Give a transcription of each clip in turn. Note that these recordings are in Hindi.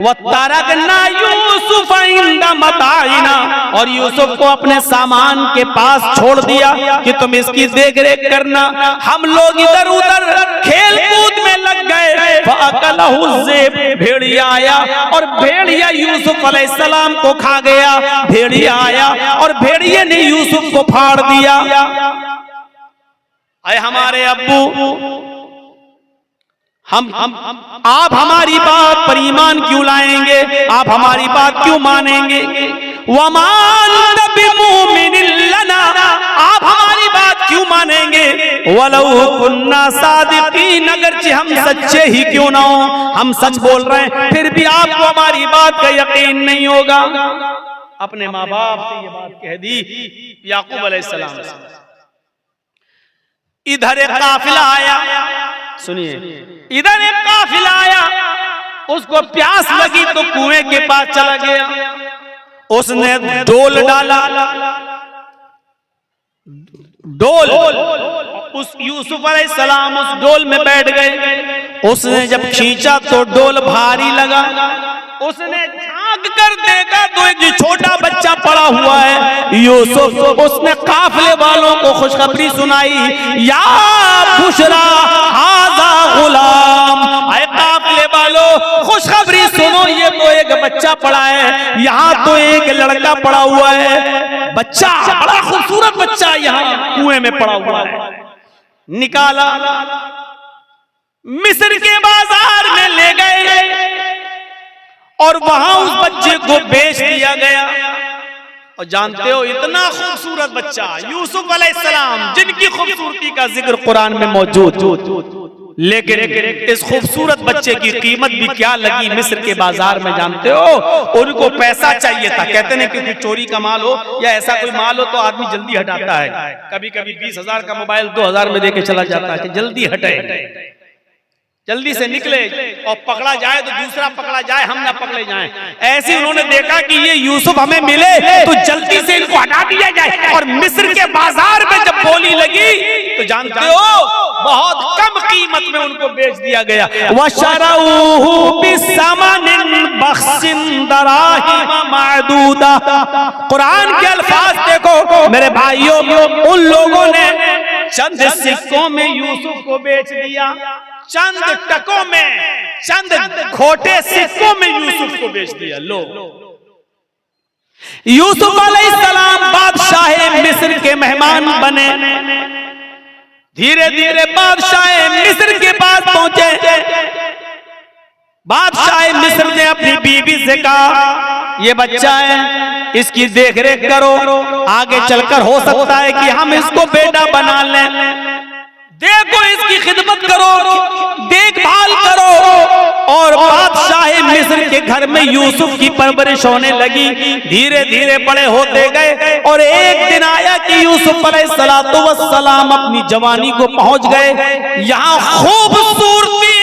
वतरकना यूसुफ इंद मताइना, और यूसुफ को अपने सामान के पास छोड़ दिया कि तुम इसकी देख रेख करना। हम लोग इधर उधर खेल कूद में लग गए। फअकलहु ज़िब, भेड़िया आया और भेड़िया यूसुफ अलैहिस्सलाम को खा गया। भेड़िया आया और भेड़िए ने यूसुफ को फाड़ दिया। अरे हमारे अब्बू, हम आप हमारी बात पर ईमान क्यों लाएंगे? आप हमारी बात क्यों मानेंगे? वमान बिमुमिनिन लना, आप हमारी बात क्यों मानेंगे? वलौ कुन्ना सादिकीन, अगरचे हम सच्चे ही क्यों ना हो, हम सच बोल रहे हैं, फिर भी आपको हमारी बात का यकीन नहीं होगा। अपने माँ बाप से ये बात कह दी याकूब अलैहिस्सलाम से। इधर एक काफिला आया, सुनिए, इधर एक काफिला आया, उसको प्यास लगी तो कुएं के पास चला गया। उसने डोल डाला, डोल, उस यूसुफ अलैहिस्सलाम उस डोल में बैठ गए। उसने जब खींचा तो डोल भारी लगा। उसने झांक कर देखा तो एक छोटा बच्चा पड़ा हुआ है यूसुफ। उसने काफिले वालों को खुशखबरी सुनाई, या बुशरा हाज़ा गुलाम, आए काफिले वालों खुशखबरी सुनो, ये तो एक बच्चा पड़ा है, यहाँ तो एक लड़का पड़ा हुआ है। बच्चा बड़ा खूबसूरत बच्चा यहाँ कुएं में पड़ा हुआ है। निकाला, मिस्र के बाजार में ले गए और वहां उस बच्चे को बेच दिया गया। और जानते हो, इतना खूबसूरत बच्चा यूसुफ अलैहिस्सलाम, जिनकी खूबसूरती का जिक्र कुरान में मौजूद, लेकिन इस खूबसूरत बच्चे की कीमत भी क्या लगी मिस्र के बाजार में, जानते हो? उनको पैसा चाहिए था। कहते हैं कि चोरी का माल हो या ऐसा कोई माल हो तो आदमी जल्दी हटाता है। कभी कभी 20,000 का मोबाइल 2,000 में देके चला जाता है कि जल्दी हटे, जल्दी से निकले, और पकड़ा जाए तो दूसरा पकड़ा जाए, हम ना पकड़े जाएं। ऐसे उन्होंने देखा कि ये यूसुफ हमें मिले तो जल्दी से इनको हटा दिया जाए। और मिस्र के बाजार में जब बोली लगी तो जानते हो बहुत कम कीमत में उनको बेच दिया गया। वशरऊहु बिसमनिन बख्सिन दराहिम मादूदा। कुरान के अल्फाज देखो मेरे भाइयों, उन लोगों ने चंद सिक्कों में यूसुफ को बेच दिया, चंद टकों में, चंद खोटे सिक्कों में यूसुफ को बेच दिया। लो, यूसुफ अलैहिस्सलाम बादशाह मिस्र के मेहमान बने। धीरे धीरे बादशाह मिस्र के पास पहुंचे। बादशाह मिस्र ने अपनी बीवी से कहा, ये बच्चा है, इसकी देखरेख करो, आगे चलकर हो सकता है कि हम इसको बेटा बना लें। देखो, इसकी खिदमत करो, देखभाल करो। और बादशाह मिस्र के घर में यूसुफ की परवरिश होने लगी। धीरे धीरे बड़े होते गए और एक दिन आया कि यूसुफ अलैहिस्सलातु वस्सलाम अपनी जवानी को पहुंच गए। यहाँ खूबसूरती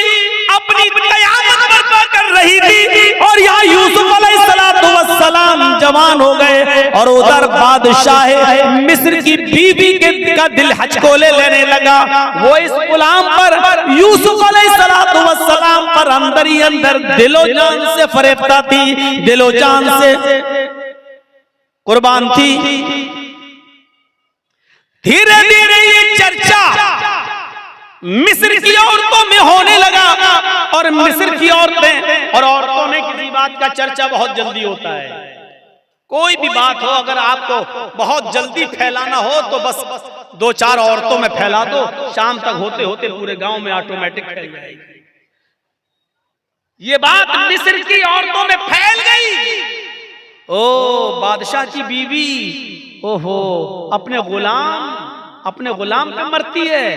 अपनी कयामत बर्पा कर रही थी और यहाँ यूसुफ अलैहिस्सलातु वस्सलाम जवान हो गए। और उधर बादशाह मिस्र की बीवी का दिल हचकोले लेने लगा। वो इस गुलाम पर, यूसुफ अलैहिस्सलातु वस्सलाम पर अंदर ही अंदर दिलो जान से फरेबता थी, दिलो जान से कुर्बान थी। धीरे धीरे ये चर्चा मिस्र की औरतों में होने लगा। और मिस्र की औरतें, और औरतों में किसी बात का चर्चा बहुत जल्दी होता है। कोई भी बात हो, अगर आपको बहुत जल्दी फैलाना हो तो बस 2-4 औरतों में फैला दो, शाम तक होते होते पूरे गांव में ऑटोमेटिक फैल जाएगी। ये बात मिस्र की औरतों में फैल गई। ओ बादशाह की बीवी, ओहो, अपने गुलाम पे मरती है,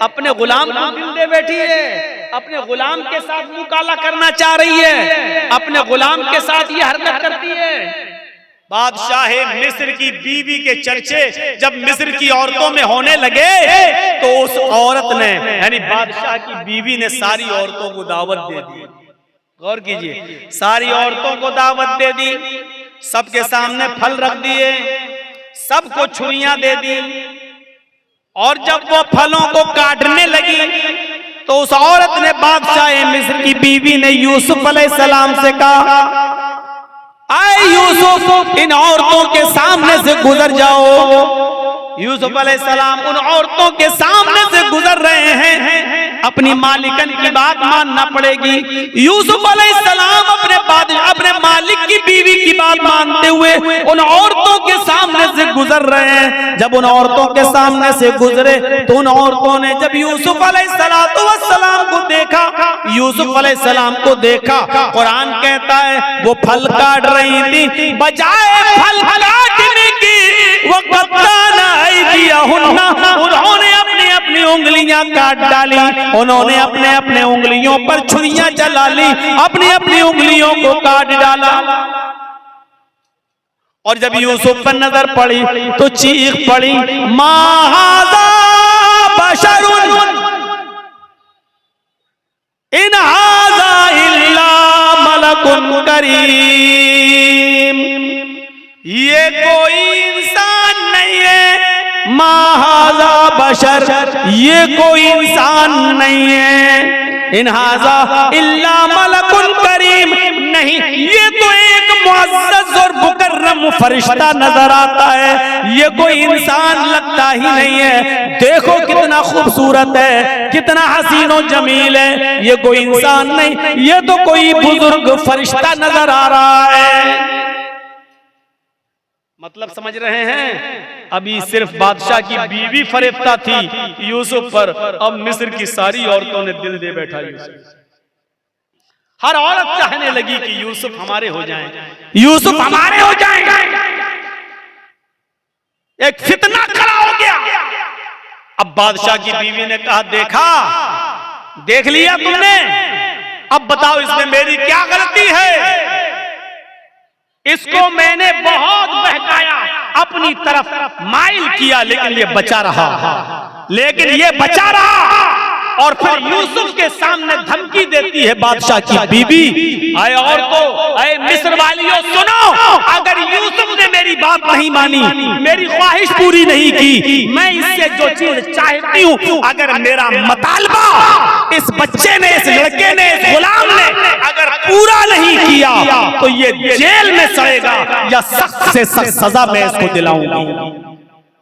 अपने गुलाम को दिल दे बैठी है, अपने गुलाम के साथ मुंह काला करना चाह रही है, अपने गुलाम के साथ ये हरकत करती है। बादशाह मिस्र की बीवी के चर्चे जब मिस्र की औरतों में होने लगे तो उस औरत ने, यानी बादशाह की बीवी ने सारी औरतों को दावत दे दी। गौर कीजिए, सारी औरतों को दावत दे दी, सबके सामने फल रख दिए, सबको छुरियां दे दी। और जब वो फलों को काटने लगी तो उस औरत ने, बादशाह मिस्र की बीवी ने यूसुफ अलैहिस्सलाम से कहा, आए यूसुफ, इन औरतों के सामने से गुजर जाओ। यूसुफ अलैहिस्सलाम उन औरतों के सामने से गुजर रहे हैं, अपनी मालिकन की बात मानना पड़ेगी। यूसुफ अलैहिस्सलाम अपने मालिक की बीवी की बात मानते हुए उन औरतों के सामने से गुजर रहे हैं। जब उन औरतों के सामने से गुजरे तो उन औरतों ने जब यूसुफ अलैहिस्सलाम को देखा, यूसुफ अलैहिस्सलाम को देखा, कुरान कहता है वो फल काट रही थी, बजाय फल काटने की वो कत्ताना ऐदियहुन्ना, उन्होंने अपनी अपनी उंगलियां काट डाली, उन्होंने अपने अपने उंगलियों पर छुरियां चला ली, अपनी अपनी उंगलियों को काट डाला। और जब यूसुफ पर नजर पड़ी तो चीख पड़ी, मा हाज़ा बशरुन इन हाज़ा इल्ला मलकुन करीम, ये कोई इंसान नहीं है, मा हाज़ा बशर, ये कोई इंसान नहीं है, इन हाज़ा इल्ला मलकुन करीम, नहीं ये तो एक मुअज़्ज़ज़ और मुकर्रम फरिश्ता नजर आता है, ये कोई इंसान लगता ही नहीं है। देखो कितना खूबसूरत है, कितना हसीन और जमील है, ये कोई इंसान नहीं, ये तो कोई बुजुर्ग फरिश्ता नजर आ रहा है। मतलब समझ रहे हैं? अभी सिर्फ बादशाह की बीवी फरेफ्ता थी यूसुफ पर, अब मिस्र की सारी औरतों ने दिल दे बैठा यूसुफ। हर औरत चाहने लगी कि यूसुफ हमारे हो जाएं, यूसुफ हमारे हो जाएंगे। एक फितना खड़ा हो गया। अब बादशाह की बीवी ने कहा, देखा, देख लिया तुमने, अब बताओ इसमें मेरी क्या गलती है? इसको मैंने बहुत बहकाया, अपनी तरफ माइल किया, लेकिन ये बचा रहा, लेकिन ये बचा रहा। और फिर यूसुफ के सामने धमकी देती है बादशाह की बीवी, आए औरतों, आए मिस्र वालियों, सुनो, अगर यूसुफ ने मेरी बात नहीं मानी, मेरी ख्वाहिश पूरी नहीं की, मैं इससे जो चीज चाहती हूँ, अगर मेरा मुतालबा इस बच्चे ने, इस लड़के ने, इस गुलाम ने अगर पूरा नहीं किया तो ये जेल में सड़ेगा या सख्त से सख्त सजा मैं इसको दिलाऊंगी,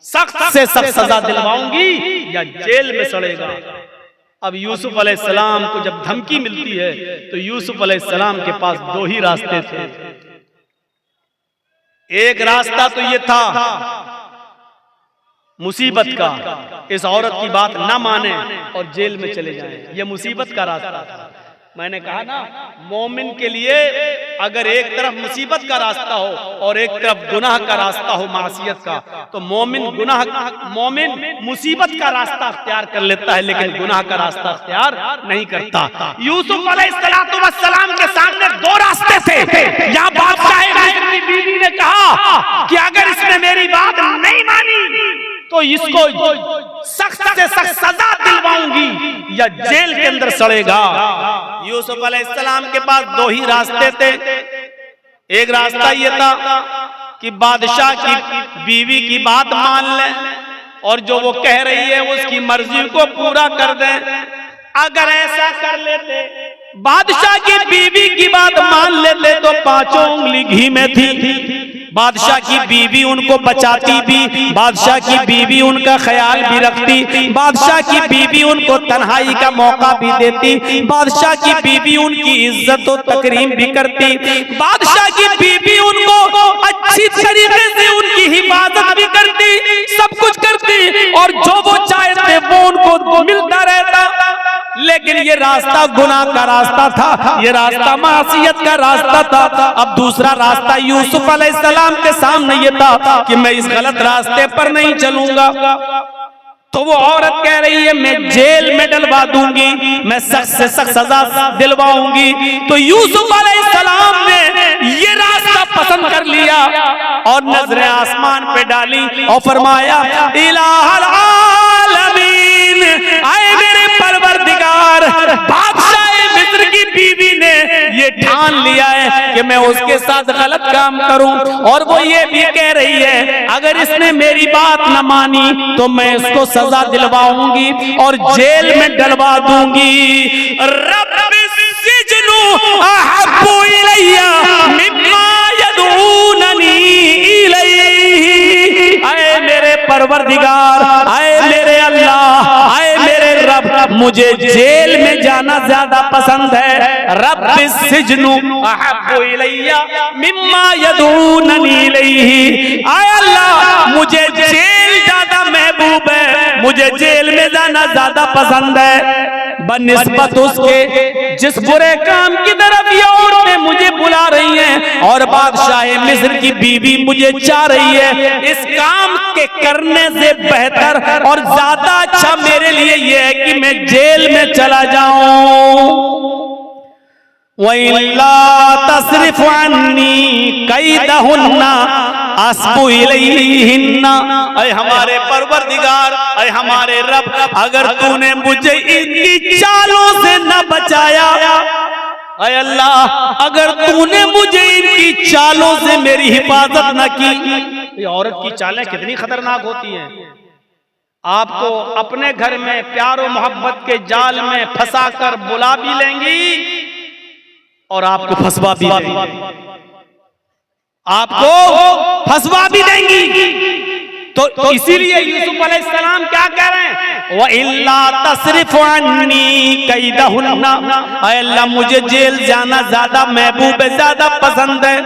सख्त से सख्त सजा दिलवाऊंगी या जेल में सड़ेगा। अब यूसुफ अलैहिस्सलाम को जब धमकी मिलती है तो यूसुफ अलैहिस्सलाम के पास दो ही रास्ते थे। एक रास्ता तो ये था मुसीबत का, इस औरत की बात ना माने और जेल में चले जाएं, ये मुसीबत का रास्ता था। मैंने कहा ना, मोमिन के लिए अगर एक तरफ मुसीबत का रास्ता हो और एक तरफ गुनाह का रास्ता हो, मासियत का, तो मोमिन मुसीबत का रास्ता अख्तियार कर लेता है, लेकिन गुनाह का रास्ता अख्तियार नहीं करता। यूसुफ अलैहिस्सलाम के सामने दो रास्ते थे। यहाँ बादशाह मिस्र की बीवी ने कहा कि अगर इसने मेरी बात नहीं मानी तो इसको सख्त से सख्त सजा दिलवाऊंगी या जेल के अंदर सड़ेगा। यूसुफ अलैहिस्सलाम के पास दो ही रास्ते थे। एक रास्ता ये था कि बादशाह की बीवी की बात मान लें और जो वो कह रही है उसकी मर्जी को पूरा कर दें। अगर ऐसा कर लेते, बादशाह की बीवी की बात मान लेते तो पांचों उंगली घी में थी। बादशाह की बीवी उनको बचाती भी, बादशाह की बीवी उनका ख्याल भी रखती, बादशाह की बीवी उनको तन्हाई का मौका भी देती, बादशाह की बीवी उनकी इज्जत और तकरीम भी करती, बादशाह की बीवी उनको अच्छी तरीके से उनकी हिफाजत भी करती, सब कुछ करती और जो वो चाहते वो उनको मिलता रहता। लेकिन ये रास्ता गुनाह का रास्ता था, ये रास्ता मासियत का रास्ता था। अब दूसरा रास्ता यूसुफ अलैहिस्सलाम के सामने ये था कि मैं इस गलत रास्ते पर नहीं चलूंगा। तो वो औरत कह रही है मैं जेल में डलवा दूंगी, मैं सख्त से सख्त सजा दिलवाऊंगी। तो यूसुफ अलैहिस्सलाम ने ये रास्ता पसंद कर लिया और नजरें आसमान पे डाली और फरमाया, इलाहल आलमीन, आए मेरे परवरदिगार, बादशाह मिस्र की बीवी ने ये ठान लिया है कि मैं उसके साथ गलत काम करूं, और वो ये भी कह रही है अगर इसने मेरी बात न मानी तो मैं इसको सजा दिलवाऊंगी और जेल में डलवा दूंगी। रब्बिस्सिज्नु अहब्बु इलैया मिम्मा यदऊननी इलैहि। आए मेरे परवरदिगार, आए मेरे अल्लाह, आए मेरे रब, मुझे जेल में जाना ज्यादा पसंद है। रब्बिस्सिज्नु अहब्बु इलैया मिम्मा यदऊननी इलैहि। आए अल्लाह, मुझे जेल ज्यादा महबूब है, मुझे जेल में जाना ज्यादा पसंद है बनिस्बत उसके जिस बुरे काम की तरफ ये औरतें मुझे बुला रही हैं और बादशाह मिस्र की बीवी मुझे चाह रही है। इस काम के करने से बेहतर और ज्यादा अच्छा मेरे लिए ये है कि मैं जेल में चला जाऊं। वइल्ला तस्रिफ अन्नी कैदहुन्ना अस्बु इलैहिन्ना। ऐ हमारे परवरदिगार, ऐ हमारे रब, अगर तूने मुझे इनकी चालों से न बचाया, ऐ अल्लाह अगर तूने मुझे इनकी चालों से मेरी हिफाजत न की। ये औरत की चालें कितनी खतरनाक होती हैं। आपको अपने घर में प्यार और मोहब्बत के जाल में फंसाकर बुला भी लेंगी और आपको फंसवा भी देंगी, आपको फंसवा भी देंगी। तो इसीलिए यूसुफ अलैहिस्सलाम क्या कह रहे हैं, व इल्ला तस्रिफ अन्नी कैदहुन्ना। ऐ अल्लाह, मुझे जेल जाना ज्यादा महबूब है, ज्यादा पसंद है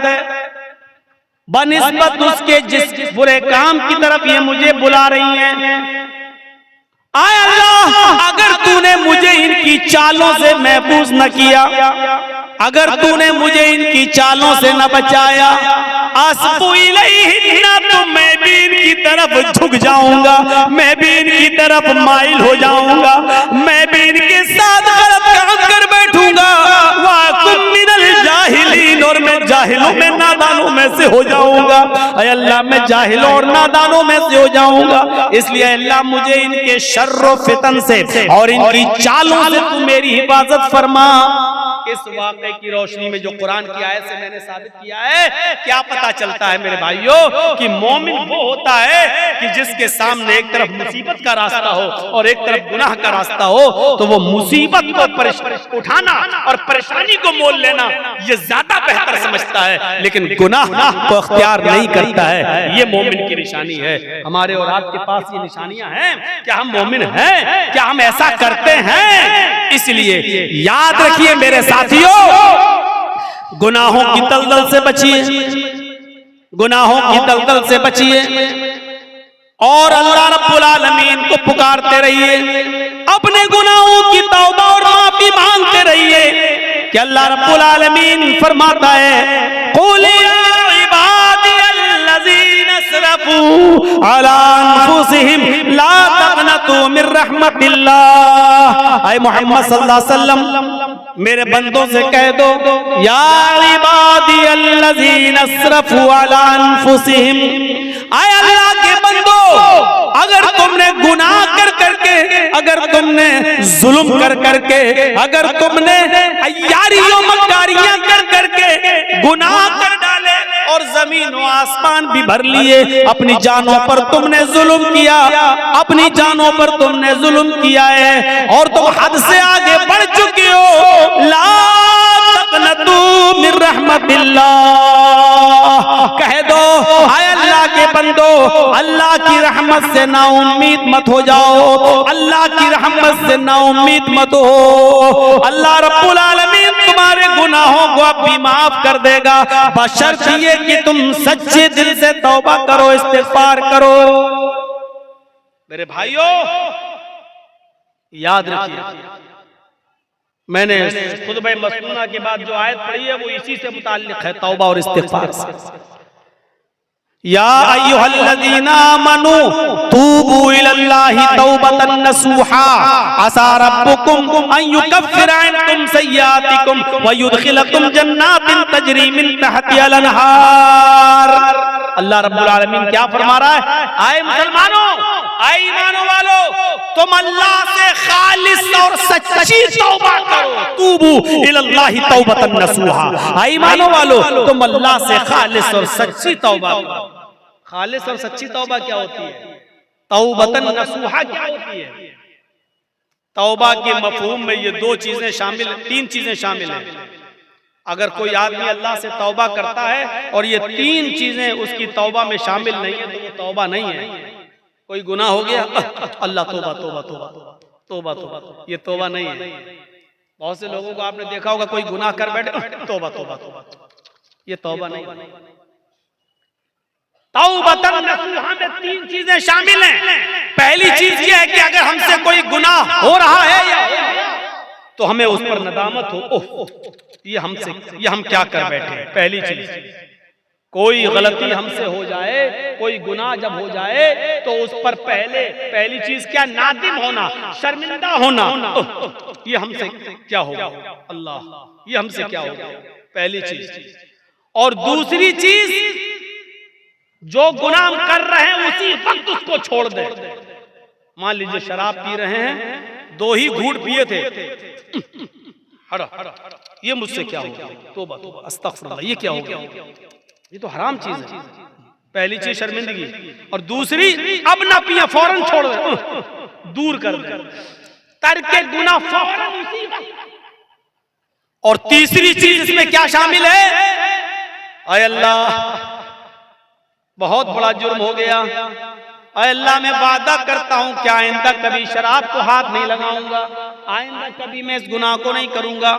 बनिस्बत उसके जिस बुरे काम की तरफ ये मुझे बुला रही हैं। आय अल्लाह, अगर तूने मुझे इनकी चालों से महफूज न किया, अगर तूने मुझे इनकी चालों से न बचाया, अस्बु इलैहिन्ना, तो मैं भी इनकी तरफ झुक जाऊंगा, मैं भी इनकी तरफ माइल हो जाऊंगा, मैं भी इनके साथ गलत काम कर बैठूंगा। वाकुन मिनल जाहिलीन, और मैं जाहिलों में नादानों में से हो जाऊंगा। ऐ अल्लाह, मैं जाहिलों और नादानों में से हो जाऊंगा। इसलिए अल्लाह, मुझे इनके शर्र फितन से और इनकी चालों से तू मेरी हिफाजत फरमा। इस वाक़े की रोशनी में जो कुरान की आयत से मैंने साबित किया है, क्या पता चलता है मेरे भाइयों कि मोमिन वो होता है कि जिसके सामने एक तरफ मुसीबत का रास्ता हो और एक तरफ गुनाह का रास्ता हो, तो वो मुसीबत को उठाना और परेशानी को मोल लेना ये ज्यादा बेहतर समझता है, लेकिन गुनाह को अख्तियार नहीं करता है। ये मोमिन की निशानी है। हमारे और आपके पास ये निशानियां हैं। क्या हम मोमिन हैं? क्या हम ऐसा करते हैं? इसलिए याद रखिए मेरे साथियों, गुनाहों की दलदल से बचिए, गुनाहों की दलदल से बचिए और अल्लाह रब्बुल आलमीन को पुकारते रहिए, अपने गुनाहों की तौबा और माफी मांगते रहिए कि अल्लाह रब्बुल आलमीन फरमाता है, कुल या इबादियल्लज़ीना असरफू अला अनफुसिहिम ला तक़नतू मिर रहमतिल्लाह। ऐ मोहम्मद सल्लल्लाहु अलैहि वसल्लम, मेरे बंदों से कह दो, या इबादियल्लज़ीना असरफू अला अनफुसिहिम। आए अल्लाह के बंदो, अगर तुमने गुनाह कर करके, अगर तुमने जुल्म कर करके, अगर तुमने अय्यारियों मक्कारियां कर करके गुनाह कर डाले और जमीन व आसमान भी भर लिए, अपनी जानों पर तुमने जुल्म किया, अपनी जानों पर तुमने जुल्म किया है और तुम हद से आगे बढ़ चुके हो, ला तक़नतू मिर रहमतिल्लाह। कह दो, आए अल्लाह के बंदो, अल्लाह की रहमत से ना उम्मीद मत हो जाओ, अल्लाह की रहमत से ना उम्मीद मत हो। अल्लाह रब्बुल आलमीन तुम्हारे गुनाहों को अब भी माफ कर देगा, बशर्त ये कि तुम सच्चे दिल से तौबा करो, इस्तिग़फ़ार करो। मेरे भाइयों याद रखिए, मैंने खुतबा मसनूना के बाद जो आयत पढ़ी है वो इसी से मुताल्लिक़ है, तौबा और इस्तिग़फ़ार से। या अय्युहल्लज़ीना आमनू तूबू इलल्लाहि तौबतन नसूहा असा रब्बुकुम अन युकफ्फिरा अन्कुम सय्यातिकुम व युदखिलकुम जन्नातिन तजरी मिन तहतिहा अल-अनहार। अल्लाह रब्बुल आलमीन क्या फरमा रहा है, आए मुसलमानों, ऐ ईमान वालो, तुम अल्लाह से खालिस और सच्ची तौबा करो। तूबू इलल्लाहि तौबतन नसूहा। ऐ ईमान वालो, तुम अल्लाह से खालिस और सच्ची तौबा करो। खालिस और सच्ची तौबा क्या होती है? तौबतन नसूहा क्या होती है? तौबा के मफहूम में ये दो चीजें शामिल, तीन चीजें शामिल हैं। अगर कोई आदमी अल्लाह से तौबा करता है और ये तीन चीजें उसकी तौबा में शामिल नहीं है तो वो तौबा नहीं है। कोई गुनाह हो गया, अल्लाह तौबा तौबा तौबा तौबा तौबा, ये तौबा नहीं है। बहुत से लोगों को आपने देखा होगा, कोई गुनाह कर बैठे, तौबा तौबा तौबा, ये तौबा नहीं। तौबतन नसूहा में तीन चीजें शामिल हैं। पहली चीज ये है कि अगर हमसे कोई गुनाह हो रहा है या तो हमें उस पर नदामत हो, ओह ये हम क्या कर बैठे। पहली चीज, कोई गलती हमसे हो जाए, कोई गुनाह जब हो जाए तो उस पर पहली चीज क्या? नादिम होना, शर्मिंदा होना। ये हमसे क्या हो गया अल्लाह, ये हमसे क्या हो गया, पहली चीज। और दूसरी चीज, जो गुनाह कर रहे हैं उसी वक्त उसको छोड़ दे। मान लीजिए शराब पी रहे हैं, 2 ही घूंट पिए थे, ये मुझसे क्या हो गया, तौबा तौबा अस्तगफिरुल्लाह, ये क्या हो गया, ये तो हराम चीज है। पहली चीज शर्मिंदगी, और दूसरी अब ना पिए, फौरन छोड़ दे, दूर कर दे, करके गुनाह फौरन उसी वक्त। और तीसरी चीज इसमें क्या शामिल है? ऐ अल्लाह, बहुत बड़ा जुर्म हो गया, ऐ अल्लाह मैं वादा करता हूं कि आइंदा कभी शराब को हाथ नहीं लगाऊंगा, आइंदा कभी मैं इस गुनाह को नहीं करूंगा।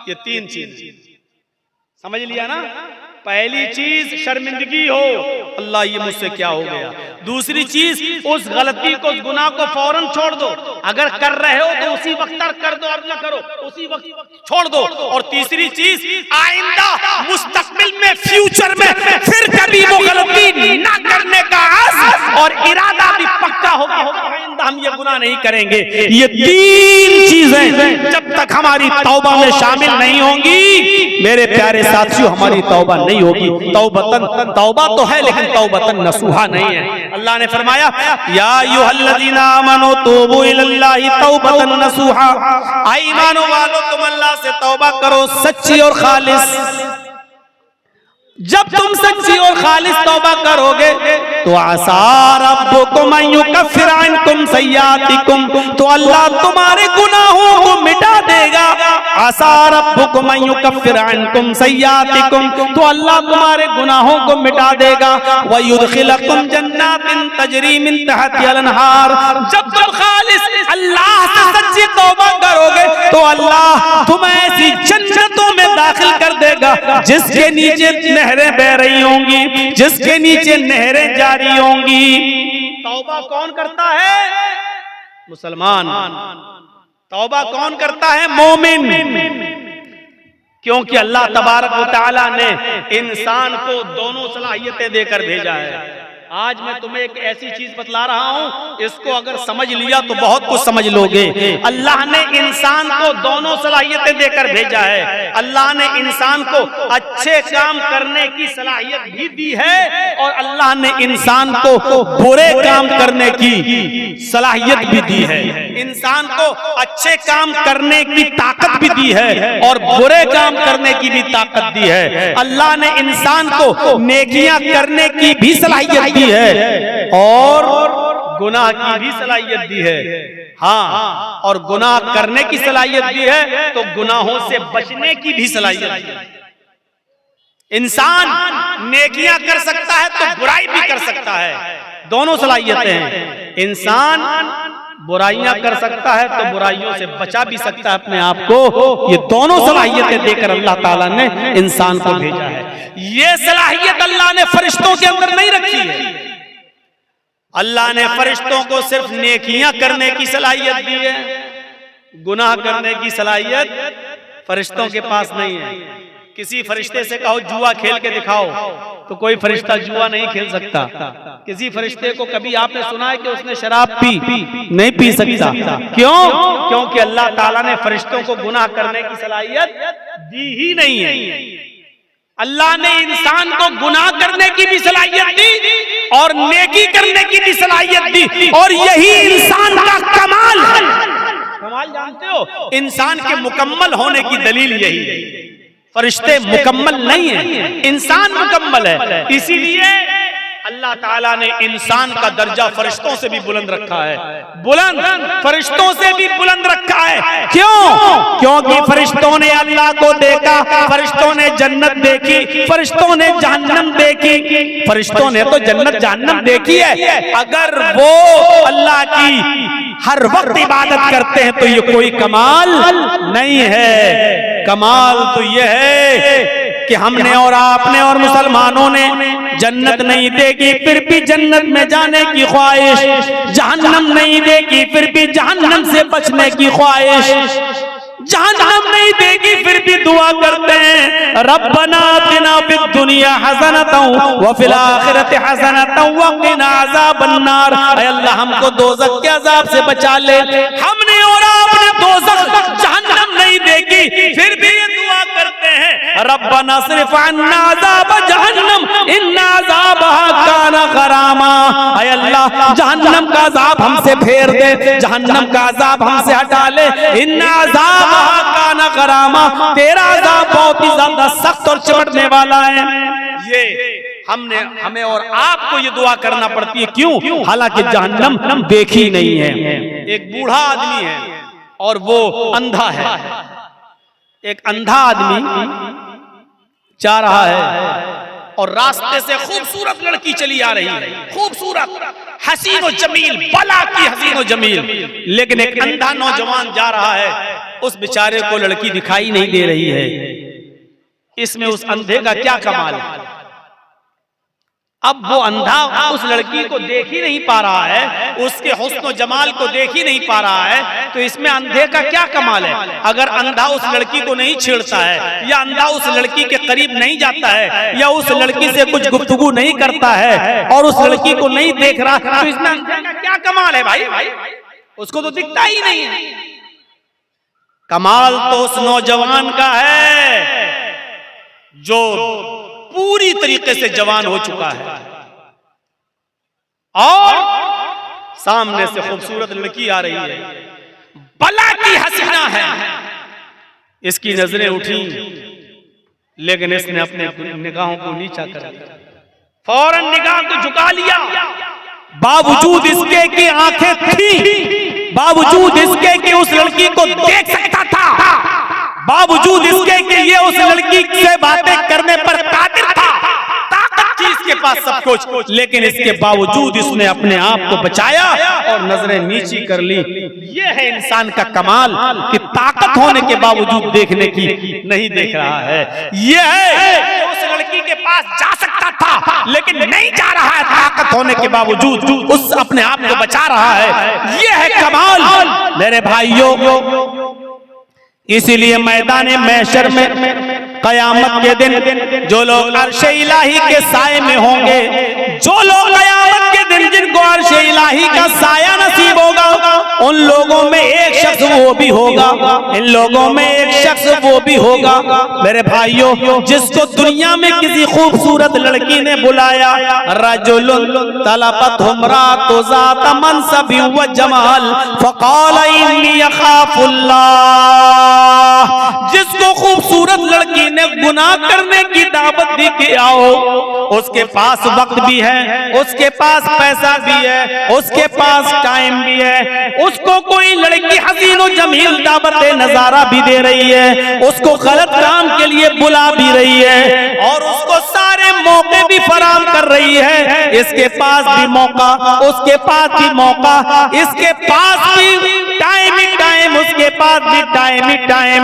ये तीन चीज समझ लिया ना? पहली चीज शर्मिंदगी हो, अल्लाह ये मुझसे क्या हो गया। दूसरी चीज, उस गलती को, उस गुनाह को फौरन छोड़ दो। अगर कर रहे हो तो उसी वक्त तर्क कर दो, और न करो उसी वक्त छोड़ दो। और तीसरी चीज, आइंदा मुस्तकबिल में, फ्यूचर में फिर कभी वो गलती ना करने का आज़म और इरादा भी पक्का होगा, आइंदा हम ये गुनाह नहीं करेंगे। ये तीन चीजें जब तक हमारी तौबा में शामिल नहीं होंगी, मेरे प्यारे साथियों, हमारी तौबा नहीं होगी। तौबा तो है लेकिन तौबतन नसूहा नहीं है। अल्लाह ने फरमाया, या अय्युहल्लज़ीना आमनू तूबू इलल्लाहि तौबतन नसूहा। ऐ ईमान वालों, तुम अल्लाह से तौबा करो सच्ची और खालिस। जब तुम सच्ची और खालिस तौबा करोगे तो आसा रब्बुकुम अन युकफ्फिर अन्कुम सय्यातिकुम, तो अल्लाह तुम्हारे गुनाहों को मिटा देगा। आसा रब्बुकुम अन युकफ्फिर अन्कुम सय्यातिकुम, तो अल्लाह तुम्हारे गुनाहों को मिटा देगा। व युदखिलकुम जन्नातिन तजरी मिन तहतिहा अल-अनहार, जब तुम खालिस अल्लाह से सच्ची तौबा करोगे तो अल्लाह तुम्हें ऐसी जन्नतों में दाखिल कर देगा जिसके नीचे नहरें बह रही होंगी, जिसके नीचे नहरें जारी होंगी। तौबा कौन करता है? मुसलमान। तौबा कौन करता है? मोमिन। क्योंकि अल्लाह तबारक व तआला ने इंसान को दोनों सलाहियतें देकर भेजा है। आज मैं तुम्हें एक ऐसी चीज बतला रहा हूं, इसको अगर समझ लिया तो बहुत कुछ समझ लोगे। अल्लाह ने इंसान को दोनों सलाहियतें देकर भेजा है। अल्लाह ने इंसान को अच्छे काम करने की सलाहियत भी दी है और अल्लाह ने इंसान को बुरे काम करने की सलाहियत भी दी है। इंसान को अच्छे काम करने की ताकत भी दी है और बुरे काम करने की भी ताकत दी है। अल्लाह ने इंसान को नेकियां करने की भी सलाहियत है और गुनाह की भी सलाहियत दी है। हाँ, और गुनाह करने की सलाहियत दी है तो गुनाहों से बचने की भी सलाहियत दी है। इंसान नेकियां कर सकता है तो बुराई भी कर सकता है, दोनों सलाहियतें हैं। इंसान बुराइयां कर सकता है तो बुराइयों से बचा भी सकता है अपने आप को। ये दोनों सलाहियतें देकर अल्लाह ताला ने इंसान को भेजा है। ये सलाहियत अल्लाह ने फरिश्तों के अंदर नहीं रखी है। अल्लाह ने फरिश्तों को सिर्फ नेकियां करने की सलाहियत दी है, गुनाह करने की सलाहियत फरिश्तों के पास नहीं है। किसी फरिश्ते से कहो जुआ खेल के दिखाओ तो कोई फरिश्ता जुआ नहीं खेल सकता। किसी फरिश्ते को कभी आपने सुना है कि उसने शराब पी? नहीं पी सकता। क्यों? क्योंकि अल्लाह ताला ने फरिश्तों को गुनाह करने की सलाहियत दी ही नहीं है। अल्लाह ने इंसान को गुनाह करने की भी सलाहियत दी और नेकी करने की भी सलाहियत दी। और यही इंसान का कमाल है। कमाल जानते हो, इंसान के मुकम्मल होने की दलील यही है। फरिश्ते मुकम्मल नहीं है, इंसान मुकम्मल है। इसीलिए अल्लाह ताला ने इंसान का दर्जा फरिश्तों से भी बुलंद रखा है, बुलंद फरिश्तों से भी बुलंद रखा है। क्यों? क्योंकि फरिश्तों ने अल्लाह को देखा, फरिश्तों ने जन्नत देखी, फरिश्तों ने जहन्नम देखी। फरिश्तों ने तो जन्नत जहन्नम देखी है। अगर वो अल्लाह की हर वक्त इबादत करते हैं तो ये कोई कमाल नहीं है। कमाल तो ये है कि हमने और आपने और मुसलमानों ने जन्नत नहीं देखी फिर भी जन्नत में जाने की ख्वाहिश, जहन्नम नहीं देखी फिर भी जहन्नम से बचने की ख्वाहिश, जहन्नम नहीं देखी फिर भी दुआ करते हैं रब्बना आतिना फिद दुनिया हसनतन व फिल आखिरति हसनतन व क़िना अज़ाबन नार। ऐ अल्लाह हमको दोज़ख के अजाब से बचा ले। हमने और आपने दोज़ख जहन्नम नहीं देखी फिर भी ये दुआ करते हैं रब्बना सिर्फ अन्ना अज़ाब जहन्नम इन्ना अज़ाबहा काना गरामा। ऐ अल्लाह जहन्नम का अजाब हमसे फेर दे, जहन्नम का अजाब हमसे हटा ले। इन्ना अज़ाब काना गरामा, तेरा अजाब बहुत ही ज्यादा सख्त और चिमटने वाला है। ये हमें और आपको ये दुआ करना पड़ती है। क्यों? हालांकि जहन्नम देखी नहीं है। एक बूढ़ा आदमी है और वो अंधा है। एक अंधा आदमी जा रहा है और रास्ते से खूबसूरत लड़की चली आ रही है, खूबसूरत हसीन और जमील, बला की हसीन और जमील। लेकिन एक अंधा नौजवान जा रहा है, उस बेचारे को लड़की दिखाई नहीं दे रही है। इसमें उस अंधे का क्या कमाल है? अब वो अंधा उस लड़की को देख ही नहीं पा रहा है, उसके हुस्न और जमाल को देख ही नहीं पा रहा है, तो इसमें अंधे का क्या कमाल है? अगर अंधा उस लड़की को नहीं छेड़ता है या अंधा उस लड़की के करीब नहीं जाता है या उस लड़की से कुछ गुफ्तगू नहीं करता है और उस लड़की को नहीं देख रहा, तो इसमें अंधे का क्या कमाल है भाई? उसको तो दिखता ही नहीं है। कमाल तो उस नौजवान का है जो पूरी तरीके से जवान हो चुका है और सामने से खूबसूरत लड़की आ रही है, बला की हसीना है। इसकी नजरें उठी लेकिन इसने अपने निगाहों को नीचा कर दिया, फौरन निगाह को झुका लिया। बावजूद इसके कि आंखें थी, बावजूद इसके कि उस लड़की को देख सकता था, बावजूद इसके कि ये उस लड़की से बातें करने पर कादिर था, ताकत थी इसके पास सब कुछ, लेकिन इसके बावजूद इसने अपने आप को बचाया और नजरें नीची कर ली। ये है इंसान का कमाल कि ताकत होने के बावजूद देखने की नहीं देख रहा है। ये है उस लड़की के पास जा सकता था लेकिन नहीं जा रहा है, ताकत होने के बावजूद उस अपने आप को बचा रहा है। ये है कमाल मेरे भाइयों। इसीलिए मैदान महशर में कयामत के दिन जो लोग अर्शे इलाही के साए में होंगे, जो लोग कयामत के दिन जिनको अर्शे इलाही का साया नसीब होगा, उन लोगों में एक शख्स वो भी होगा, इन लोगों में एक शख्स वो भी होगा मेरे भाइयों, जिसको दुनिया में किसी खूबसूरत लड़की ने बुलाया, रजुलुन तलबत हुमरातु ज़ात मनसबि व जमाल फ़क़ाल इन्नी अख़ाफ़ुल्लाह। जिसको खूबसूरत लड़की ने गुनाह करने की दावत दी कि आओ, उसके पास वक्त भी है, उसके पास पैसा भी है, उसके पास टाइम भी है, उसको कोई लड़की हसीन और जमील दावत नजारा भी दे रही है, उसको गलत काम के लिए बुला भी रही है और उसको सारे मौके भी फराम कर रही है। इसके पास भी मौका, उसके पास भी मौका, इसके पास भी टाइम ही टाइम, उसके पास भी टाइम ही टाइम।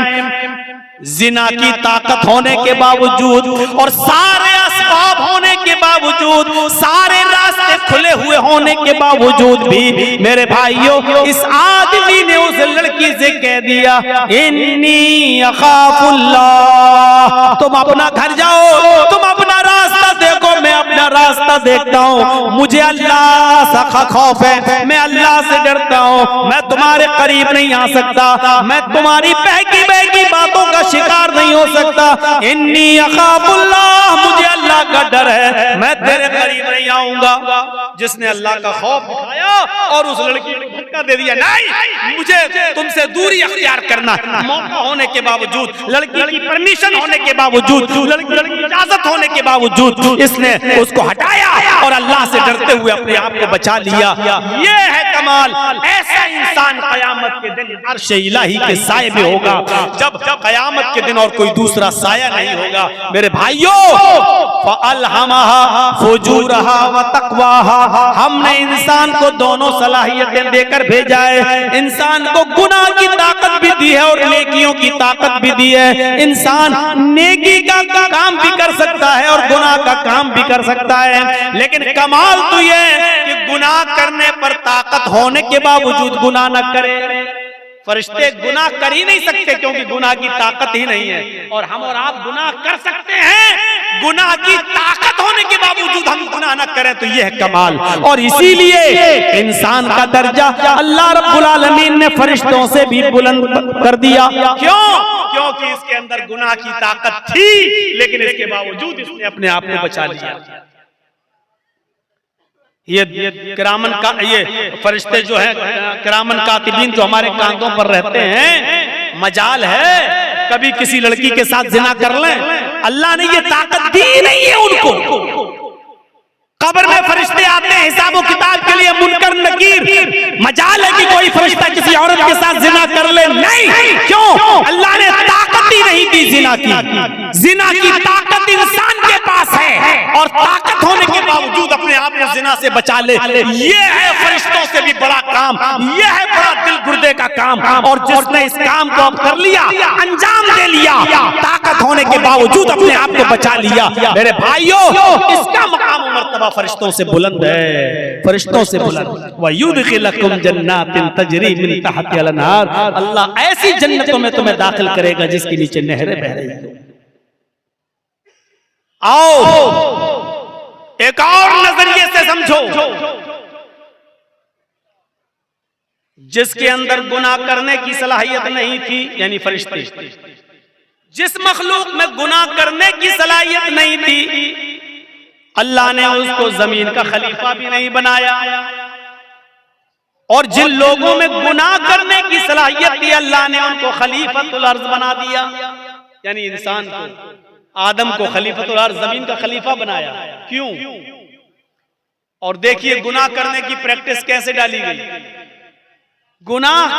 जिना की ताकत होने के बावजूद और सारे असबाब होने के बावजूद, सारे रास्ते खुले हुए होने के बावजूद भी मेरे भाइयों, इस आदमी ने उस लड़की से कह दिया इन्नी अख़ाफ़ुल्लाह। तुम अपना घर जाओ, तुम अपना रास्ता देखो, मैं अपना रास्ता देखता हूँ, मुझे अल्लाह सा खौफ है, मैं अल्लाह से डरता हूँ, मैं तुम्हारे करीब नहीं आ सकता, मैं तुम्हारी बहकी बहकी बातों का शिकार नहीं हो सकता। इन्नी अख़ाफ़ुल्लाह, मुझे अल्लाह का डर है, मैं तेरे करीब नहीं आऊंगा। जिसने अल्लाह का खौफ दिखाया और उस लड़की को धक्का दे दिया, नहीं मुझे तुमसे दूरी अख्तियार करना, मौका होने के बावजूद, लड़की की परमिशन होने के बावजूद, लड़की की इजाजत होने के बावजूद इसने उसको हटाया और अल्लाह से डरते हुए अपने आप को बचा लिया। ये है कमाल। ऐसा इंसान कयामत के दिन अर्श इलाही के साए में होगा, जब कयामत के दिन और कोई दूसरा साया नहीं होगा। मेरे भाइयों, फअल्हमहा फुजूरहा व तक़वाहा, हमने इंसान को दोनों सलाहियतें देकर भेजा है। इंसान को गुनाह की ताकत भी दी है और नेकियों की ताकत भी दी है। इंसान नेकी का काम भी कर सकता है और गुनाह का काम भी कर सकता है, लेकिन कमाल तो ये है कि गुनाह करने पर ताकत होने के बावजूद गुनाह न करे। फरिश्ते गुनाह कर ही नहीं सकते क्योंकि गुनाह की ताकत ही नहीं है, और हम और आप गुनाह कर सकते हैं गुनाह की ताकत होने के बावजूद हम गुनाह न करें, तो यह है कमाल। और इसीलिए इंसान का दर्जा अल्लाह रब्बुल आलमीन ने फरिश्तों से भी बुलंद कर दिया। क्यों? क्योंकि इसके अंदर गुनाह की ताकत थी, लेकिन इसके बावजूद इसने अपने आप को बचा लिया। ये किरामन का ये फरिश्ते जो है किरामन कातिबीन जो हमारे कांधों पर रहते हैं, मजाल है कभी किसी लड़की के साथ जिना कर लें, अल्लाह ने ये ताकत दी नहीं है उनको। कब्र में फरिश्ते आते हैं हिसाब किताब के लिए, मुनकर नकीर, मजाल है कि कोई फरिश्ता किसी औरत के साथ जिना कर ले, नहीं। क्यों? अल्लाह ने ताकत ही नहीं दी जिना की। जिना की ताकत इंसान के पास है, और ताकत होने के बावजूद अपने आप को जिना से बचा ले, ये है फरिश्तों से भी बड़ा काम, ये है बड़ा दिल गुर्दे का काम। और जिसने इस काम को अब कर लिया, अंजाम दे लिया, ताकत होने के बावजूद अपने आप को बचा लिया, मेरे भाइयों, इसका मकाम और मर्तबा फरिश्तों से बुलंद है, फरिश्तों से बुलंद। वयुदखिलकुम जन्नातिन तजरी मिन तहतिहा अनहार, अल्लाह ऐसी जन्नतों में तुम्हें दाखिल करेगा जिसके नीचे नहरें बह रही हैं। आओ एक और नजरिए से समझो, जिसके अंदर गुनाह करने की सलाहियत नहीं थी, यानी फरिश्ते, जिस मखलूक में गुनाह करने की सलाहियत नहीं थी, अल्लाह ने उसको जमीन का खलीफा भी नहीं बनाया। और जिन लोगों में गुनाह करने की सलाहियत थी, अल्लाह ने उनको खलीफतुल अर्ज बना दिया, यानी इंसान को, आदम को खलीफतुल अर्ज, जमीन का खलीफा बनाया। क्यों? और देखिए गुनाह करने की प्रैक्टिस कैसे डाली गई। गुनाह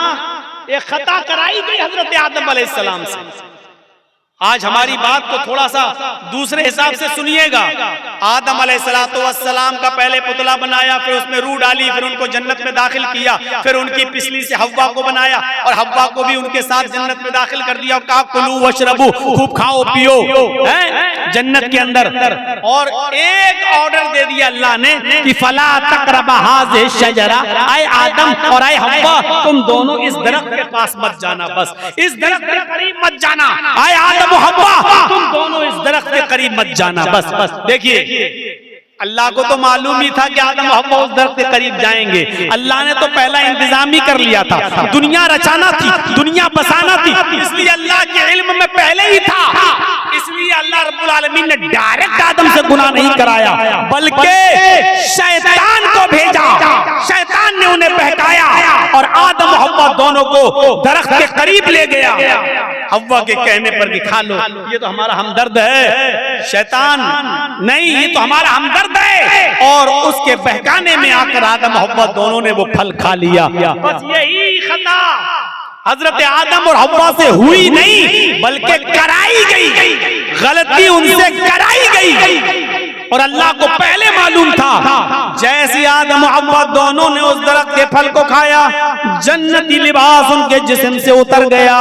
एक खता कराई गई हजरत आदम अलैहिस्सलाम से। आज हमारी बात को थोड़ा सा दूसरे हिसाब से सुनिएगा। आदम अलैहिस्सलाम का पहले पुतला बनाया, फिर उसमें रूह डाली, फिर उनको जन्नत में दाखिल किया, फिर उनकी पिछली से हव्वा को बनाया और हव्वा को भी उनके साथ जन्नत में दाखिल कर दिया और कहा कुलू वशरबू, खूब खाओ पियो हैं जन्नत के अंदर। और एक ऑर्डर दे दिया अल्लाह ने कि फला तक़रबा हाज़िहि शजरा, आए आदम और आए हव्वा, तुम दोनों इस दरख्त के पास मत जाना, बस इस दरख्त के करीब मत जाना। आए आदम हव्वा, तुम दोनों इस दरख्त के करीब मत जाना, बस बस। देखिए अल्लाह को तो मालूम ही था कि आदम हव्वा उस दरख्त के करीब जाएंगे। अल्लाह ने तो पहला इंतजाम ही कर लिया था, दुनिया रचाना थी, दुनिया बसाना थी, इसलिए अल्लाह के इल्म में पहले ही था। इसलिए अल्लाह रब्बुल आलमीन ने डायरेक्ट आदम से गुनाह नहीं कराया, बल्कि शैतान को भेजा, शैतान ने उन्हें बहकाया और आदम हव्वा दोनों को दरख्त के करीब ले गया, हव्वा के कहने पर कि खा लो, ये तो हमारा हमदर्द है। शैतान नहीं, ये तो हमारा हमदर्द है। और उसके बहकाने में आकर आदम हव्वा दोनों ने वो फल खा लिया। बस यही खता हजरत आदम और हव्वा से हुई नहीं, बल्कि कराई गई, गलती उनसे कराई गई। और अल्लाह को पहले मालूम था, जैसे आदम और हव्वा दोनों ने उस दरख्त के फल को खाया, जन्नती लिबास उनके जिस्म से उतर गया।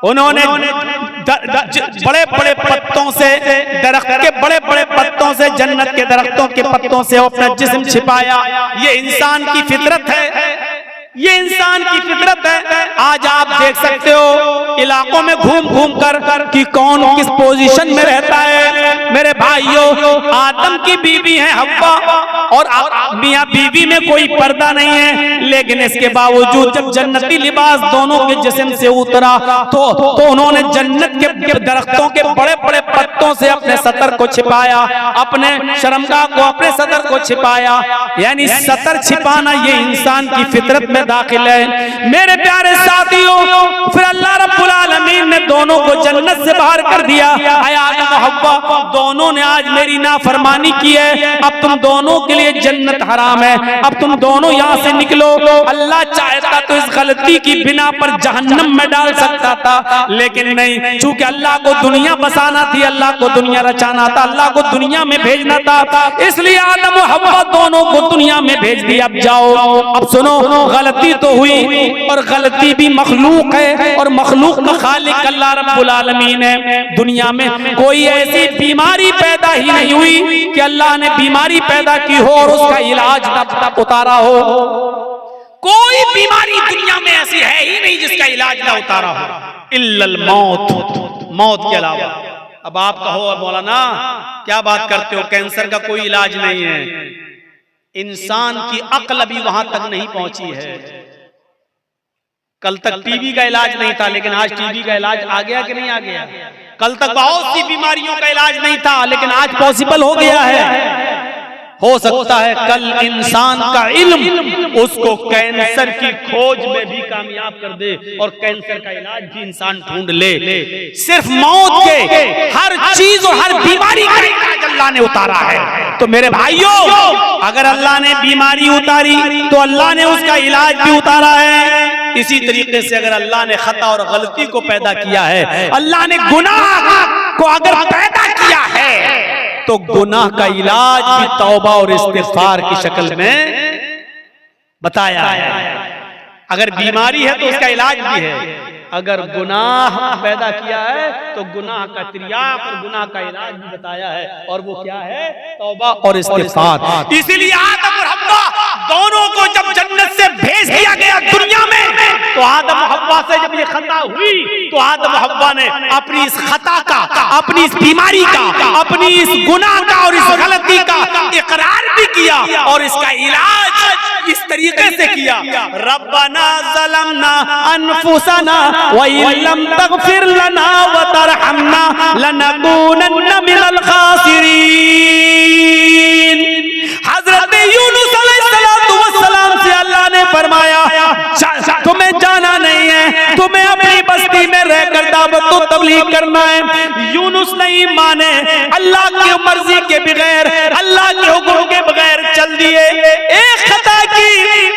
उन्होंने बड़े बड़े पत्तों से, दरख्त के बड़े बड़े पत्तों से, जन्नत के दरख्तों के पत्तों से अपना जिस्म छिपाया। ये इंसान की फितरत है, ये इंसान की फितरत है। आज आप देख सकते हो इलाकों में घूम घूम कर कि कौन किस पोजीशन में रहता है। मेरे भाइयों, आदम की बीवी है हव्वा, और मियां बीवी में कोई पर्दा नहीं है, लेकिन इसके बावजूद जब जन्नती लिबास दोनों के जिस्म से उतरा तो उन्होंने जन्नत के दरख्तों के बड़े बड़े पत्तों से अपने सतर को छिपाया, अपने शर्मगाह को, अपने सतर को छिपाया। यानी सतर छिपाना ये इंसान की फितरत में दाखिल है। मेरे प्यारे साथियों, फिर अल्लाह रब्बुल आलमीन ने दोनों को जन्नत से बाहर कर दिया। आदम और हव्वा दोनों ने आज मेरी नाफरमानी की है, अब तुम दोनों के लिए जन्नत हराम है, अब तुम दोनों यहाँ से निकलो। अल्लाह चाहता तो इस गलती की बिना पर जहन्नम में डाल सकता था, लेकिन नहीं, चूंकि अल्लाह को दुनिया बसाना थी, अल्लाह को दुनिया रचाना था, अल्लाह को दुनिया में भेजना था, इसलिए आदम और हव्वा दोनों को दुनिया में भेज दिया। अब जाओ, अब सुनो, गलती तो हुई और गलती भी मखलूक है, और मखलूक का खालिक अल्लाह रब्बुल आलमीन है। दुनिया में कोई ऐसी बीमारी पैदा ही नहीं हुई कि अल्लाह ने बीमारी पैदा की हो और उसका इलाज न उतारा हो। कोई बीमारी दुनिया में ऐसी है ही नहीं जिसका इलाज ना उतारा हो, इल्लल मौत, मौत के अलावा। अब आप कहो मौलाना क्या बात करते हो, कैंसर का कोई इलाज नहीं है। इंसान की अक्ल अभी वहां तक नहीं पहुंची है। कल तक टीबी का इलाज नहीं था, लेकिन आज टीबी का इलाज आ गया कि नहीं आ गया? कल तक बहुत सी बीमारियों का इलाज नहीं था, लेकिन आज पॉसिबल हो गया है। हो सकता है कल इंसान का इल्म उसको कैंसर की खोज में भी कामयाब कर दे और कैंसर का इलाज भी इंसान ढूंढ ले। सिर्फ मौत के हर चीज और हर बीमारी का इलाज अल्लाह ने उतारा है। तो मेरे भाइयों, अगर अल्लाह ने बीमारी उतारी तो अल्लाह ने उसका इलाज भी उतारा है। इसी तरीके से अगर अल्लाह ने खता और गलती को पैदा किया है, अल्लाह ने गुनाह को अगर पैदा किया है, तो गुनाह का इलाज भी तौबा और इस्तिग़फ़ार की शक्ल में बताया है। अगर बीमारी है तो उसका इलाज भी है, अगर गुनाह पैदा किया है तो गुनाह का तिर्याक और गुनाह का इलाज भी बताया है, और वो क्या है? तौबा और इस्तिग़फ़ार। इसीलिए आदम और हव्वा दोनों को जब जन्नत से भेज दिया गया दुनिया में, तो आदम और हव्वा से जब ये खता हुई तो आदम और हव्वा ने अपनी इस खता का, अपनी इस बीमारी का, अपनी इस गुनाह का और इस गलती का इकरार भी किया और इसका इलाज इस तरीके से किया। रब्बना ज़लमना अनफुसना व इल्लम तग़फिर लना व तरहमना लनकूनन्ना मिनल खासिरीन। हज़रत यूनुस अलैहिस्सलाम से अल्लाह ने फरमाया, तुम्हें जाना नहीं है, तुम्हें अपनी बस्ती में रहकर दावत व तबलीग करना है। यूनुस नहीं माने, अल्लाह की मर्जी के बगैर, अल्लाह के हुक्म के बगैर चल दिए। एक खता की,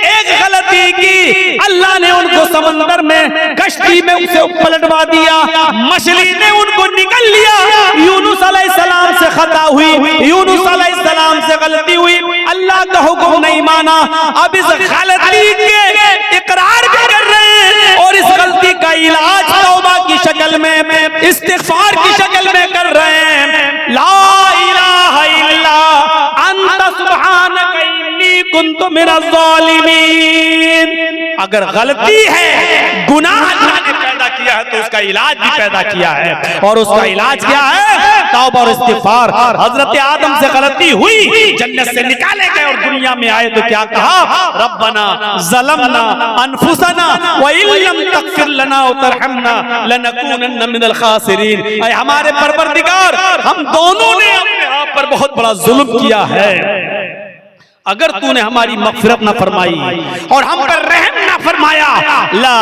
एक गलती की, अल्लाह ने उनको समंदर में, कश्ती में उसे पलटवा दिया, मछली ने उनको निकल लिया। यूनुस अलैहिस्सलाम से खता हुई, यूनुस अलैहिस्सलाम से गलती हुई, अल्लाह का हुक्म नहीं माना। अब इस गलती के इकरार भी कर रहे हैं और इस गलती का इलाज तौबा की शक्ल में, इस्तिग़फ़ार की शक्ल में कर रहे हैं। ला इलाहा इल्ला अंत सुब्हानक इन्नी कुन्तु मिनज़ ज़ालिमीन। अगर गलती है, गुनाह अल्लाह ने पैदा किया है, तो उसका इलाज भी पैदा किया है, और उसका इलाज क्या है? तौबा और इस्तिग़फ़ार। हज़रत आदम से गलती हुई, जन्नत से निकाले गए और दुनिया में आए तो क्या कहा? रब्बना ज़लमना अनफुसना व इल्लम तग़फिर लना व तरहमना लनकूनन्ना मिनल खासिरीन। ऐ हमारे परवरदिगार, हम दोनों ने अपने आप पर बहुत बड़ा जुल्म किया है। अगर तूने हमारी मग़फ़िरत न फरमाई और हम पर रहम न फरमाया, ला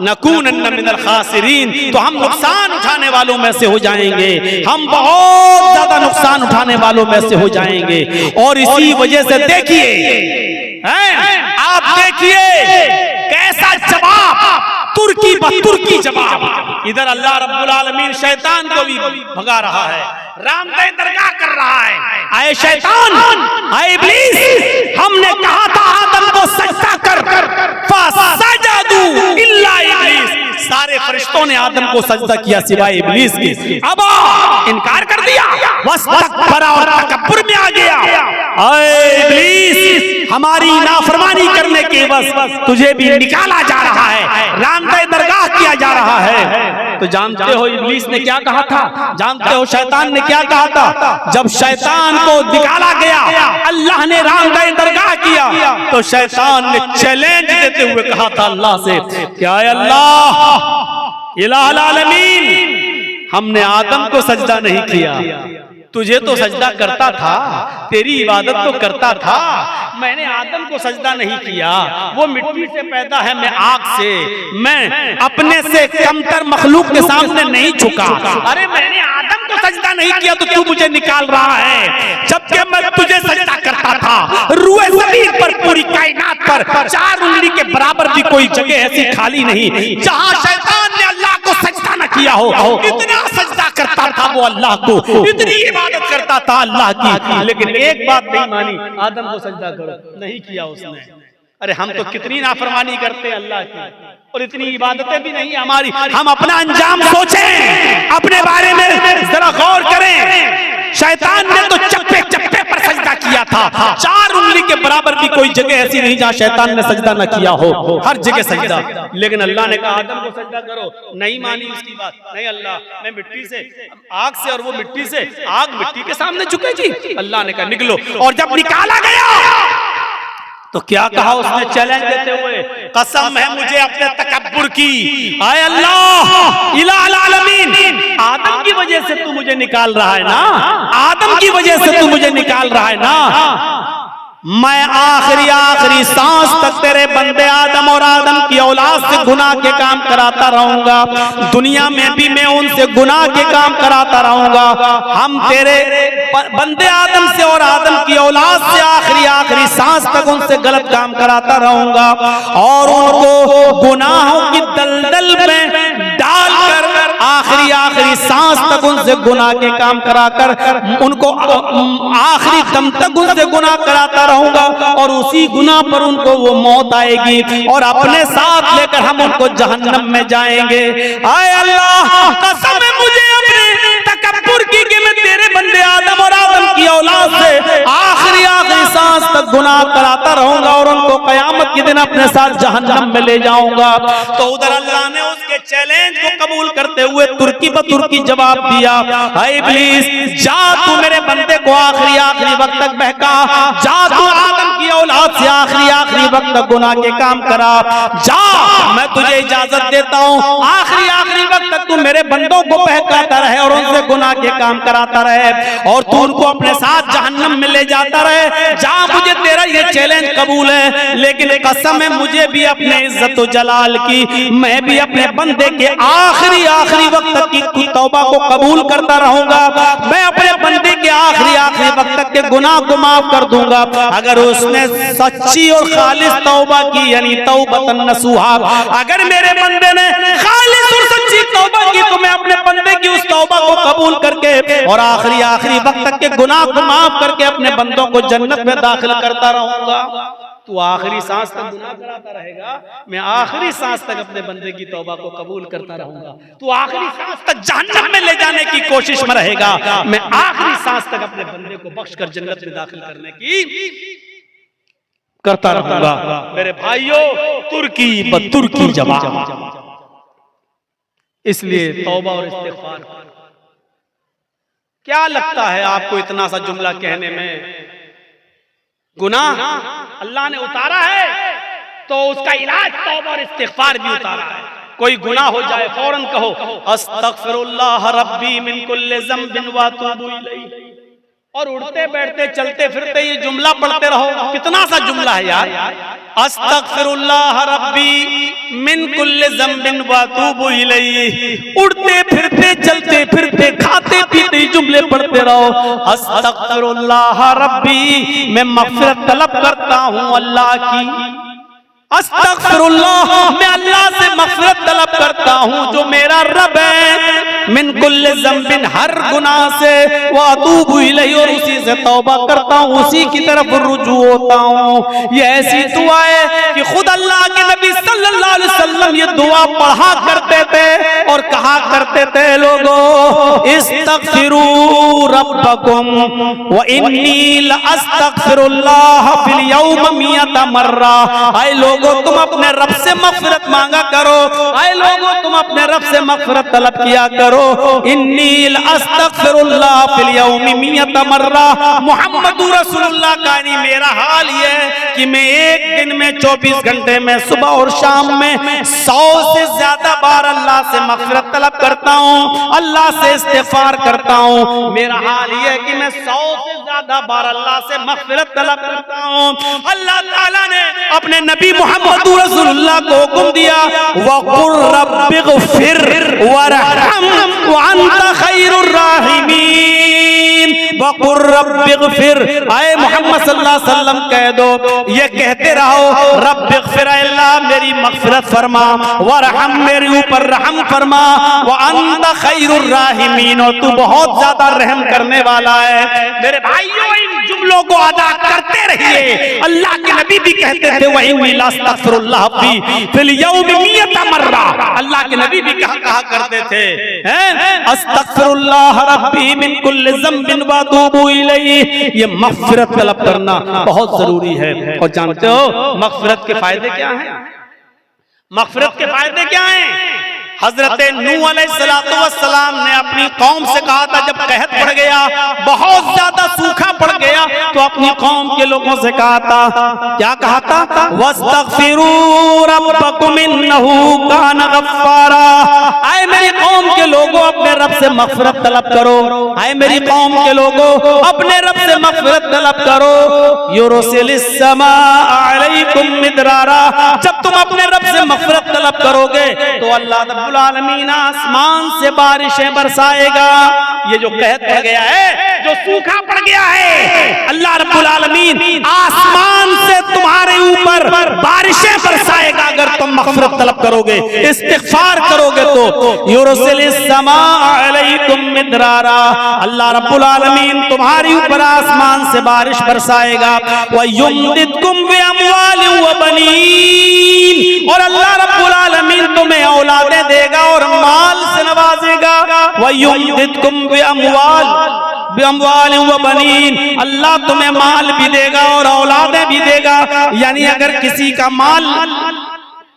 नकूनन्ना मिनल खासिरीन, तो हम नुकसान उठाने वालों में से हो जाएंगे, हम बहुत ज्यादा नुकसान उठाने वालों में से हो जाएंगे। और इसी वजह से देखिए, आप देखिए कैसा जवाब, तुर्की बतुर्की जवाब। इधर अल्लाह रब्बुल आलमीन शैतान को भी भगा रहा है, रामदेव दरगाह कर रहा है। आए शैतान, आए इब्लीस, हमने कहा था आदम को सजदा कर, फसजदू इल्ला इब्लीस। सारे फरिश्तों ने आदम को सजदा किया सिवाय इब्लीस के। अब इनकार कर दिया, वस्तकबरा और तकब्बुर में आ गया। अरे इब्लीस, हमारी नाफरमानी करने के बस तुझे भी निकाला जा रहा है, रामदे दरगाह किया जा रहा है। तो जानते हो इब्लीस ने क्या कहा था, जानते हो शैतान ने क्या कहा था? जब शैतान को निकाला गया, अल्लाह ने रामदे दरगाह किया, तो शैतान ने चैलेंज देते हुए कहा था अल्लाह से, क्या है अल्लाह इलाहुल आलमीन, हमने आदम को सजदा नहीं किया, तुझे तो सजदा करता था, तेरी इबादत तो करता था, मैंने आदम को सजदा नहीं किया, वो मिट्टी से पैदा है, मैं आग से, मैं अपने से कमतर मखलूक के सामने नहीं झुका। अरे मैंने आदम को सजदा नहीं किया तो तू मुझे निकाल रहा है, जबकि मैं तुझे सजदा करता था। रूए ज़मीन पर, पूरी कायनात पर 4 उंगली के बराबर भी कोई जगह ऐसी खाली नहीं जहां शैतान ने अल्लाह को सजदा न किया हो। इतना सजदा करता था वो अल्लाह को, इतनी इबादत करता था अल्लाह की, लेकिन एक बात नहीं मानी, आदम को सजदा करो, नहीं किया उसने। अरे हम तो कितनी नाफरमानी करते हैं अल्लाह की, और इतनी इबादतें भी नहीं हमारी। हम अपना अंजाम सोचें, अपने बारे में जरा गौर करें। शैतान ने तो चप्पे चप्पे पर सजदा किया था, 4 उंगली के बराबर भी कोई जगह ऐसी नहीं जहां शैतान ने सजदा न किया हो, हर जगह सजदा। लेकिन अल्लाह ने कहा आदम को सजदा करो, नहीं मानी उसकी बात। नहीं अल्लाह, मैं मिट्टी से, आग से, और वो मिट्टी से, आग मिट्टी के सामने झुकेगी। अल्लाह ने कहा निकलो, और जब निकाला गया तो क्या कहा उसने चैलेंज देते हुए, कसम है मुझे अपने तकब्बुर की, आए अल्लाह इलाहुल आलमीन, आदम की वजह से तू मुझे निकाल रहा है ना, आदम की वजह से तू मुझे निकाल रहा है ना, मैं आखिरी सांस तक तेरे बंदे आदम और आदम की औलाद से गुनाह के काम कराता रहूंगा, दुनिया में भी मैं उनसे गुनाह के काम कराता रहूंगा। हम तेरे बंदे आदम से और आदम की औलाद से आखिरी सांस तक उनसे गलत काम कराता रहूंगा, और उनको गुनाहों की दलदल में डालकर आखिरी सांस तक उनसे गुनाह के काम कराकर उनको आखिरी दम तक उनसे गुनाह कराता रहूंगा, और उसी गुनाह पर उनको वो मौत आएगी, और अपने साथ लेकर हम उनको जहन्नम में जाएंगे। आए अल्लाह, कसम है मुझे अपने तकब्बुर की कि मैं तेरे बंदे आदम और आदम की औलाद से आखिरी सांस तक गुनाह कराता रहूंगा, और उनको कयामत के दिन अपने साथ जहन्नम में ले जाऊंगा। तो उधर अल्लाह ने उसके चैलेंज को कबूल करते हुए तुर्की ब तुर्की जवाब दिया, हाय इब्लीस, जा तू मेरे बंदे को आखिरी वक्त तक बहका, जा तू आदम की औलाद से आखिरी वक्त तक गुनाह के काम करा, जा, मैं तुझे इजाजत देता हूँ, आखिरी वक्त तक तू मेरे बंदों को बहकाता रहे और उनसे गुनाह के काम कराता रहे, और तू उनको अपने साथ जहन्नम में ले जाता रहे। जा, मुझे तेरा ये चैलेंज कबूल है, लेकिन कसम है मुझे भी अपने इज्जत व जलाल की, मैं भी अपने बंदे के आखिरी वक्त तक की तौबा को कबूल करता रहूंगा, मैं अपने बंदे के आखिरी वक्त तक के गुनाह को माफ कर दूंगा, अगर उसने सच्ची और खालिस तौबा की, यानी तौबतन नसूहा, अगर मेरे बंदे ने खालिस और सच्ची तौबा की, तो मैं अपने बंदे की उस तौबा को कबूल करके और आखिरी वक्त तक के गुनाह को माफ करके अपने बंदों को जन्नत में दाखिल करता रहूंगा। तू आखिरी सांस तक गुनाह कराता रहेगा, मैं आखिरी सांस तक अपने बंदे की तौबा को कबूल करता रहूंगा। तू आखिरी सांस तक जहन्नम में ले जाने की कोशिश में रहेगा, मैं आखिरी सांस तक अपने बंदे को बख्श कर जन्नत में दाखिल करने की करता रहूंगा। मेरे भाइयों, तुर्की ब तुर्की जवाब। इसलिए तौबा और इस्तिग़फ़ार। क्या लगता है आपको इतना सा जुमला कहने में? गुनाह अल्लाह ने उतारा है तो उसका इलाज तौबा और इस्तिग़फ़ार भी उतारा है। कोई गुनाह हो जाए फौरन कहो अस्तग़फ़िरुल्लाह रब्बी मिन कुल्लि ज़ंबिन व अतूबु इलैहि, और उड़ते बैठते चलते फिरते ये जुमला पढ़ते रहो। कितना सा जुमला है यार, अस्तग़फ़िरुल्लाह रब्बी मिन कुल्लि ज़ंबिन व अतूबु इलैहि। उड़ते फिरते चलते फिरते खाते पीते जुमले पढ़ते रहो। अस्तग़फ़िरुल्लाह रब्बी, मैं मग़फ़िरत तलब करता हूँ अल्लाह की। अस्तग़फ़िरुल्लाह, मैं अल्लाह से मग़फ़िरत तलब करता हूँ जो मेरा रब है। मिन कुल्लि ज़ंबिन, हर गुनाह से, व अतूबु इलैहि, और उसी से तौबा करता हूँ, उसी की तरफ रुजू होता हूँ। ये ऐसी दुआ है कि खुद अल्लाह के नबी सल्लल्लाहु अलैहि वसल्लम ये दुआ पढ़ा करते थे और कहा करते थे, लोगों इस्तगफिरू रब्बकुम व इन्नी लअस्तगफिरुल्लाह फिल यौम मियता मर्रा। आए लोगों तुम अपने रब से मग़फ़िरत मांगा करो, आए लोगों तुम अपने रब से मग़फ़िरत तलब किया करो। इन्नी लअस्तगफिरुल्लाह फिल यौम मियता मर्रा। मुहम्मदुर रसूलुल्लाह का नहीं, मेरा हाल ये है कि मैं एक दिन में 24 घंटे में सुबह और शाम में 100 से ज्यादा बार अल्लाह से मग़फ़िरत तलब करता हूँ, अल्लाह से इस्तिग़फ़ार करता हूँ। मेरा हाल ये है कि मैं 100 से ज्यादा बार अल्लाह से मग़फ़िरत तलब करता हूँ। अल्लाह ताला ने अपने नबी मोहम्मद रसूलुल्लाह को हुक्म दिया, वक़ुल रब्बिग़फ़िर वरहम व अंत खैरुर राहिमीन। वक़ुल रब्बिग़फ़िर, आए मोहम्मद सल्लल्लाहु अलैहि वसल्लम कह दो, ये कहते रहो, रब्बिग़फ़िर, अल्लाह मेरी मग़फ़िरत फरमा, वरहम मेरे ऊपर रहम फरमा, व अंत खैरुर राहिमीन, और तू बहुत ज्यादा रहम करने वाला है। मेरे भाइयों इन जुमलों को अदा करते रहिए। अल्लाह के नबी भी कहते थे, वही अस्तग़फ़िरुल्लाह फिल यौम मियता मर्रा। अल्लाह के नबी भी कहा करते थे, अस्तग़फ़िरुल्लाह रब्बी मिन कुल्लि ज़ंबिन व अतूबु इलैहि। ये मग़फ़िरत तलब करना बहुत जरूरी है। और जानते हो मग़फ़िरत के फायदे क्या हैं? मग़फ़िरत के फायदे क्या हैं? हजरत नूह अलैहिस्सलाम ने अपनी कौम से कहा था, जब कहत पड़ गया, बहुत ज्यादा सूखा पड़ गया, तो अपनी कौम के लोगों से कहा था, क्या कहा था? वस्तग़फ़िरू रब्बकुम इन्नहु कान गफ़्फ़ारा। आए मेरी कौम के लोगों, अपने रब से मग़फ़िरत तलब करो। आए मेरी कौम के लोगों, अपने रब से मग़फ़िरत तलब करो। युरसिलिस समाअ अलैकुम मिदरारा। जब तुम अपने रब से मग़फ़िरत तलब करोगे तो अल्लाह रब्बुल आलमीन आसमान से बारिशें बरसाएगा। ये जो कहत पड़ गया है, जो सूखा पड़ गया है, अल्लाह रब्बुल आलमीन आसमान से तुम्हारे ऊपर बारिशें बरसाएगा अगर तुम मग़फ़िरत तलब करोगे, इस्तिग़फ़ार करोगे तो। युरसिलिस समाअ अलैकुम मिदरारा, अल्लाह रब्बुल आलमीन तुम्हारे ऊपर आसमान से बारिश बरसाएगा। व युमदिदकुम बि अमवालिन व बनीन, और अल्लाह रब्बुल आलमीन तुम्हें औलादें देगा और माल से नवाजेगा। व युमदिदकुम बि अमवालिन व बनीन, अल्लाह तुम्हें माल भी देगा और औलादें भी देगा। यानी अगर किसी का माल,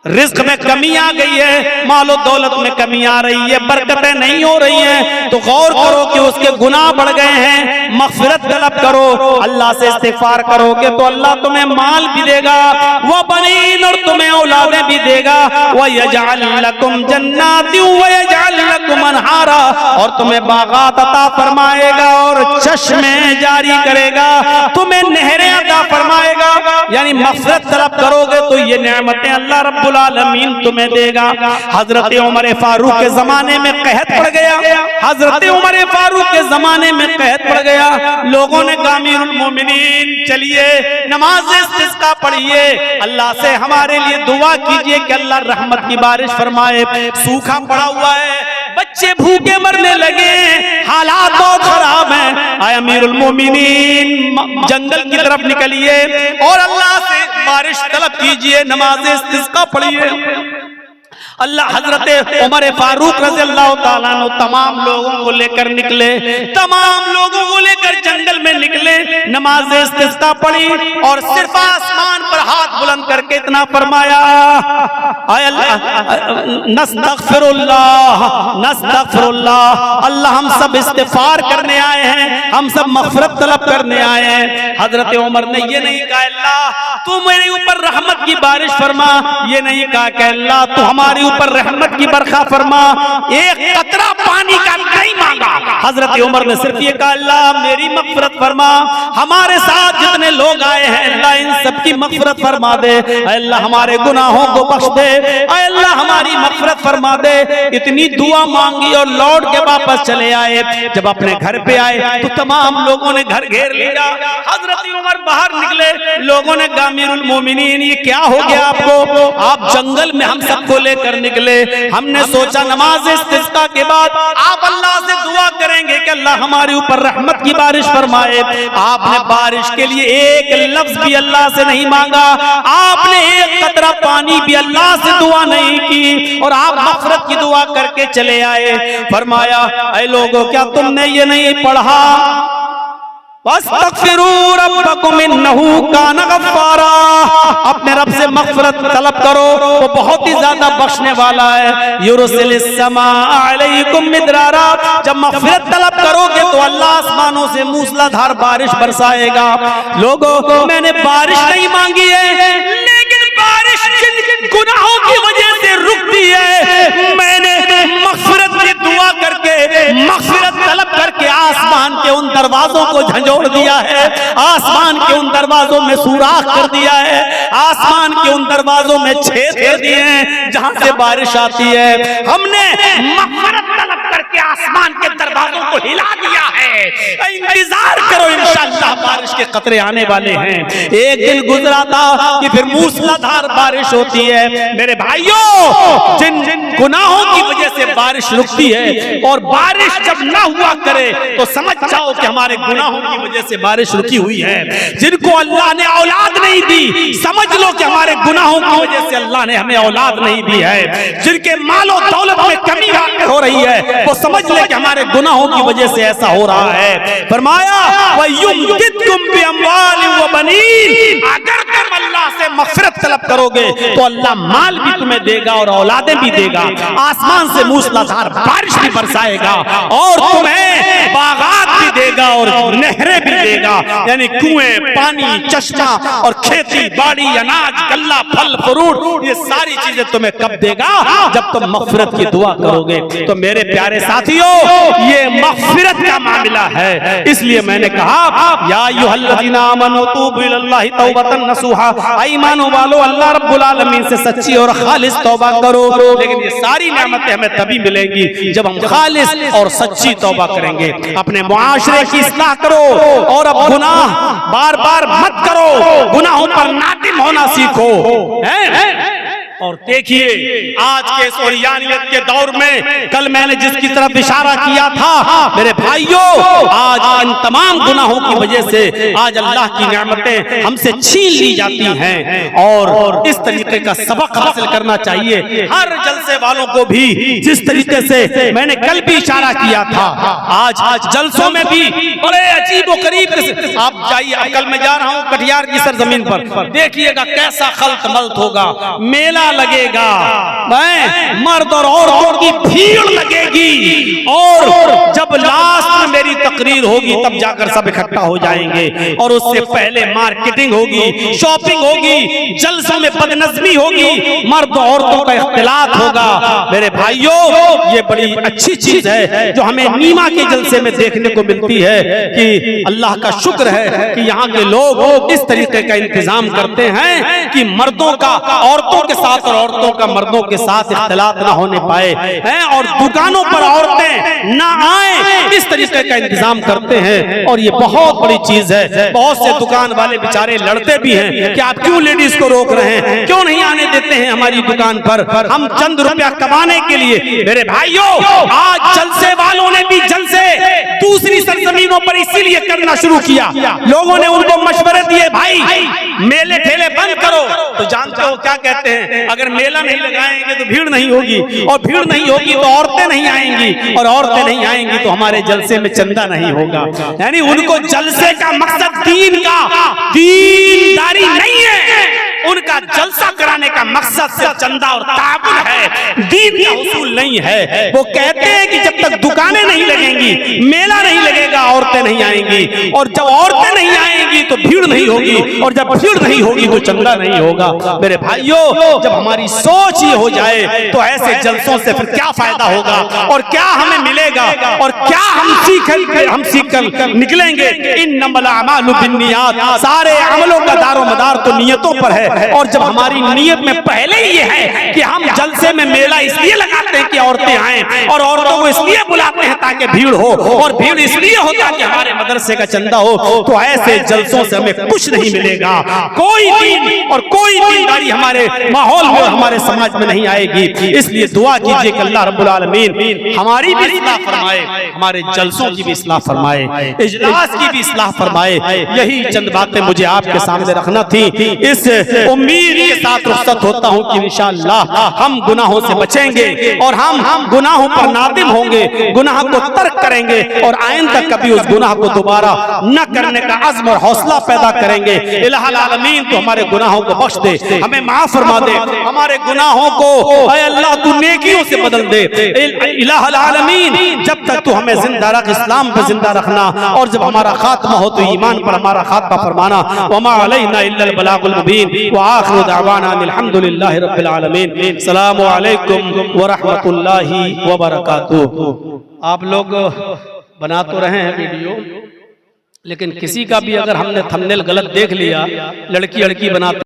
रिज़्क़ में कमी आ गई है, मालो दौलत में कमी आ रही है, बरकतें नहीं हो रही हैं, तो गौर करो कि उसके गुनाह बढ़ गए हैं, मग़फ़िरत तलब करो, अल्लाह से इस्तिग़फ़ार करोगे तो अल्लाह तुम्हें माल भी देगा, वो बनीन, और तुम्हें औलादें भी देगा। व यजअल लकुम जन्नातिन व यजअल लकुम अनहारा, और तुम्हें बागात अता फरमाएगा और चश्मे जारी करेगा, तुम्हें नहरें अता फरमाएगा। यानी मग़फ़िरत तलब करोगे तो ये नेमतें अल्लाह रब्बुल आलमीन तुम्हें देगा। हजरत उमर फारूक के जमाने में कहत पड़ गया, हजरत उमर फारूक के जमाने में कहत पड़ गया, लोगों ने कहा अमीरुल मोमिनीन चलिए नमाज इस्तिस्का पढ़िए, अल्लाह से हमारे लिए दुआ कीजिए कि अल्लाह रहमत की बारिश फरमाए। सूखा पड़ा हुआ है, बच्चे भूखे मरने लगे, हालात बहुत खराब हैं। आए अमीरुल मोमिनीन जंगल की तरफ निकलिए और अल्लाह से बारिश तलब कीजिए, नमाज इस्तिस्का पढ़िए। अल्लाह हजरत उमर फारूक रज़ी अल्लाह ताला अन्हु तमाम लोगों को लेकर निकले, तमाम लोगों को लेकर जंगल में निकले, नमाज इस्तिस्का पढ़ी और सिर्फ आसमान पर हाथ बुलंद करके इतना फरमाया, नस्तग़फ़िरुल्लाह नस्तग़फ़िरुल्लाह, अल्लाह हम सब इस्तिग़फ़ार करने आए हैं, हम सब मग़फ़िरत तलब करने आए हैं। हजरत उमर ने ये नहीं कहा अल्लाह तू मेरे ऊपर रहमत की बारिश फरमा, ये नहीं कहा कि अल्लाह तू हमारे ऊपर रहमत की बरखा फरमा, एक कतरा पानी का नहीं मांगा। हजरत उमर ने सिर्फ ये कहा अल्लाह मेरी मग़फ़िरत फरमा, हमारे साथ जितने लोग आए हैं अल्लाह इन सबकी मग़फ़िरत फरमा दे, अल्लाह हमारे गुनाहों को बख्श दे, अल्लाह हमारी मग़फ़िरत फरमा दे। इतनी दुआ मांगी और लौट के वापस चले आए। जब अपने घर पे आए तो तमाम लोगों ने घर घेर लिया। हजरत उमर बाहर निकले, लोगों ने कहा अमीरुल मोमिनीन ये क्या हो गया आपको, आप जंगल में हम सबको लेकर निकले, हमने सोचा नमाज इस्तिस्का के बाद आप अल्लाह अल्लाह से दुआ करेंगे कि अल्लाह हमारे ऊपर रहमत की बारिश फरमाए। आपने बारिश के लिए एक लफ्ज भी अल्लाह से नहीं मांगा, आपने एक कतरा पानी भी अल्लाह से दुआ नहीं की और आप मग़फ़िरत की दुआ करके चले आए। फरमाया, ऐ लोगों, क्या तुमने ये नहीं पढ़ा, वस्तग़फ़िरू रब्बकुम इन्नहू कान गफ़्फ़ारा, अपने रब से मग़फ़िरत तलब करो, वो बहुत ही ज्यादा बख्शने वाला है। युरसिलिस समाअ अलैकुम मिदरारा, जब मग़फ़िरत तलब करोगे तो अल्लाह आसमानों से मूसलाधार बारिश बरसाएगा। लोगों, मैंने बारिश नहीं मांगी है, लेकिन बारिश जिन गुनाहों की वजह से रुकती है, मैंने मग़फ़िरत की दुआ करके, मग़फ़िरत तलब करके आसमान के उन दरवाजों को झंझोड़ दिया है, आसमान के उन दरवाजों में सुराख कर दिया है, आसमान के उन दरवाजों में छेद कर दिए हैं जहां से बारिश आती है। हमने मग़फ़िरत तलब करके आसमान के दरवाजों को हिला दिया है। इंतजार करो, इंशाअल्लाह बारिश के कतरे आने वाले हैं। एक दिन गुजरा था कि फिर मूसलाधार बारिश होती है। मेरे भाइयों, जिन गुनाहों की वजह से बारिश रुकती है और बारिश जब ना हुआ करे तो समझ जाओ कि हमारे गुनाहों की वजह से बारिश रुकी हुई है। जिनको अल्लाह ने औलाद नहीं दी, समझ लो कि हमारे गुनाहों की वजह से अल्लाह ने हमें औलाद नहीं दी है। जिनके मालो दौलत में कमी हो रही है, वो समझ ले कि हमारे गुनाहों की वजह से ऐसा हो रहा है। फरमाया, वयुमदिदकुम बिअमवालिन व बनीन, अगर तुम अल्लाह से मग़फ़िरत तलब करोगे तो अल्लाह माल भी तुम्हें देगा और औलादें भी देगा, आसमान से मूसलाधार बारिश भी बरसाएगा और तुम्हें बागात भी देगा और नहरें भी देगा, यानी कुएं, पानी, चश्मा और खेती बाड़ी, अनाज, गल्ला, फल फ्रूट, ये सारी चीजें तुम्हें कब देगा? जब तुम मग़फ़िरत की दुआ करोगे। तो मेरे प्यारे साथियों, ये मग़फ़िरत का मामला है। इसलिए मैंने कहा, या अय्युहल्लज़ीना आमनू तूबू इलल्लाहि तौबतन नसूहा, ईमान वालो अल्लाह रब्बुल आलमीन से सच्ची और खालिस तौबा करो। लेकिन ये सारी नेमतें हमें तभी मिलेंगी जब हम खालिस और सच्ची तौबा करेंगे। अपने मुआशरे की इस्लाह करो और अब गुनाह बार बार मत करो, गुनाहों पर नादिम होना सीखो। और देखिए, आज के इस ओरियानियत के दौर में, कल मैंने जिसकी तरफ इशारा किया था, मेरे भाइयों, आज इन तमाम गुनाहों की वजह से आज अल्लाह की नेमतें हमसे छीन ली जाती हैं और इस तरीके का सबक हासिल करना चाहिए हर जलसे वालों को भी। जिस तरीके से मैंने कल भी इशारा किया था, आज जलसों में भी बड़े अजीब व करीब, आप जाइए, कल मैं जा रहा हूँ कटिहार की सरजमीन पर, देखिएगा कैसा खल्त मल्त होगा, मेला लगेगा, मर्द और औरतों की भीड़ लगेगी और जब लास्ट में मेरी तकरीर होगी तब जाकर सब इकट्ठा हो जाएंगे और उससे पहले मार्केटिंग होगी, शॉपिंग होगी, जलसों में बदनज़मी होगी, मर्द औरतों का इख्तिलात होगा। मेरे भाइयों, ये बड़ी अच्छी चीज है जो हमें नीमा के जलसे में देखने को मिलती है कि अल्लाह का शुक्र है कि यहाँ के लोग इस तरीके का इंतजाम करते हैं कि मर्दों का औरतों के साथ और औरतों का मर्दों के साथ इख्तिलात ना होने पाए हैं और दुकानों पर औरतें ना आए, इस तरीके का इंतजाम करते हैं। और ये बहुत बड़ी चीज है। बहुत से दुकान वाले बेचारे लड़ते भी हैं कि आप क्यों लेडीज को रोक रहे हैं, क्यों नहीं आने देते हैं हमारी दुकान पर, हम चंद रुपया कमाने के लिए। मेरे भाइयों, आज जलसे वालों ने भी जलसे दूसरी सरजमीनों पर इसीलिए करना शुरू किया, लोगों ने उनको मशवरे दिए, भाई मेले ठेले बंद करो। तो जानते हो क्या कहते हैं, अगर मेला नहीं लगाएंगे तो भीड़ नहीं होगी और भीड़ नहीं होगी तो औरतें नहीं आएंगी और औरतें नहीं आएंगी तो हमारे जलसे में चंदा नहीं होगा। यानी उनको जलसे का मकसद दीनदारी नहीं है, उनका जलसा कराने का मकसद सिर्फ चंदा और ताबुल है, दीन का हुसूल नहीं है। वो कहते हैं कि जब तक दुकानें नहीं लगेंगी, मेला नहीं लगेगा, औरतें नहीं आएंगी और जब औरतें नहीं आएंगी तो भीड़ नहीं होगी और जब भीड़ नहीं होगी तो चंदा नहीं होगा। मेरे भाइयों, जब हमारी सोच ये हो जाए तो ऐसे जलसों से फिर क्या फायदा होगा और क्या हमें मिलेगा और क्या हम सीख कर निकलेंगे। इन्नमल अमालु बिन्नियात, सारे अमलों का दारो मदार तो नियतों पर है और जब हमारी नीयत में पहले ही ये है कि हम जलसे में मेला इसलिए लगाते हैं कि औरतें आएं, और औरतों को इसलिए बुलाते हैं ताकि भीड़ हो, और भीड़ इसलिए हो ताकि हमारे मदरसे का चंदा हो। तो ऐसे जलसों से हमें कुछ नहीं मिलेगा, कोई दीन और कोई दीनदारी हमारे माहौल में, हमारे समाज में नहीं आएगी। इसलिए दुआ कीजिए कि अल्लाह रब्बुल आलमीन हमारी भी इस्लाह फरमाए, हमारे जलसों की भी इस्लाह फरमाए, इजलास की भी इस्लाह फरमाए। यही चंद बातें मुझे आपके सामने रखना थी। इस उम्मीद के साथ रुखसत होता हूं कि इंशाअल्लाह हम गुनाहों से बचेंगे और हम गुनाहों पर नादिम होंगे, गुनाह को तर्क करेंगे और आइंदा कभी उस गुनाह को दोबारा न करने का अज़्म और हौसला पैदा करेंगे। इलाहुल आलमीन तो हमारे गुनाहों को बख्श दे, हमें माफ फरमा दे, हमारे गुनाहों को ऐ अल्लाह तू नेकियों से बदल दे। इलाहुल आलमीन जब तक तू हमें जिंदा रख, इस्लाम पर जिंदा रखना, और जब हमारा खात्मा हो तो ईमान पर हमारा खात्मा फरमाना। वमा अलैना इल्लल बलागुल मुबीन व आखिरु दअवाना अल्हम्दुलिल्लाहि रब्बिल आलमीन। अस्सलामु अलैकुम व रहमतुल्लाहि व बरकातुहू। आप लोग बना तो रहे हैं वीडियो, लेकिन किसी का भी अगर हमने थंबनेल गलत देख लिया, लड़की लड़की बनाते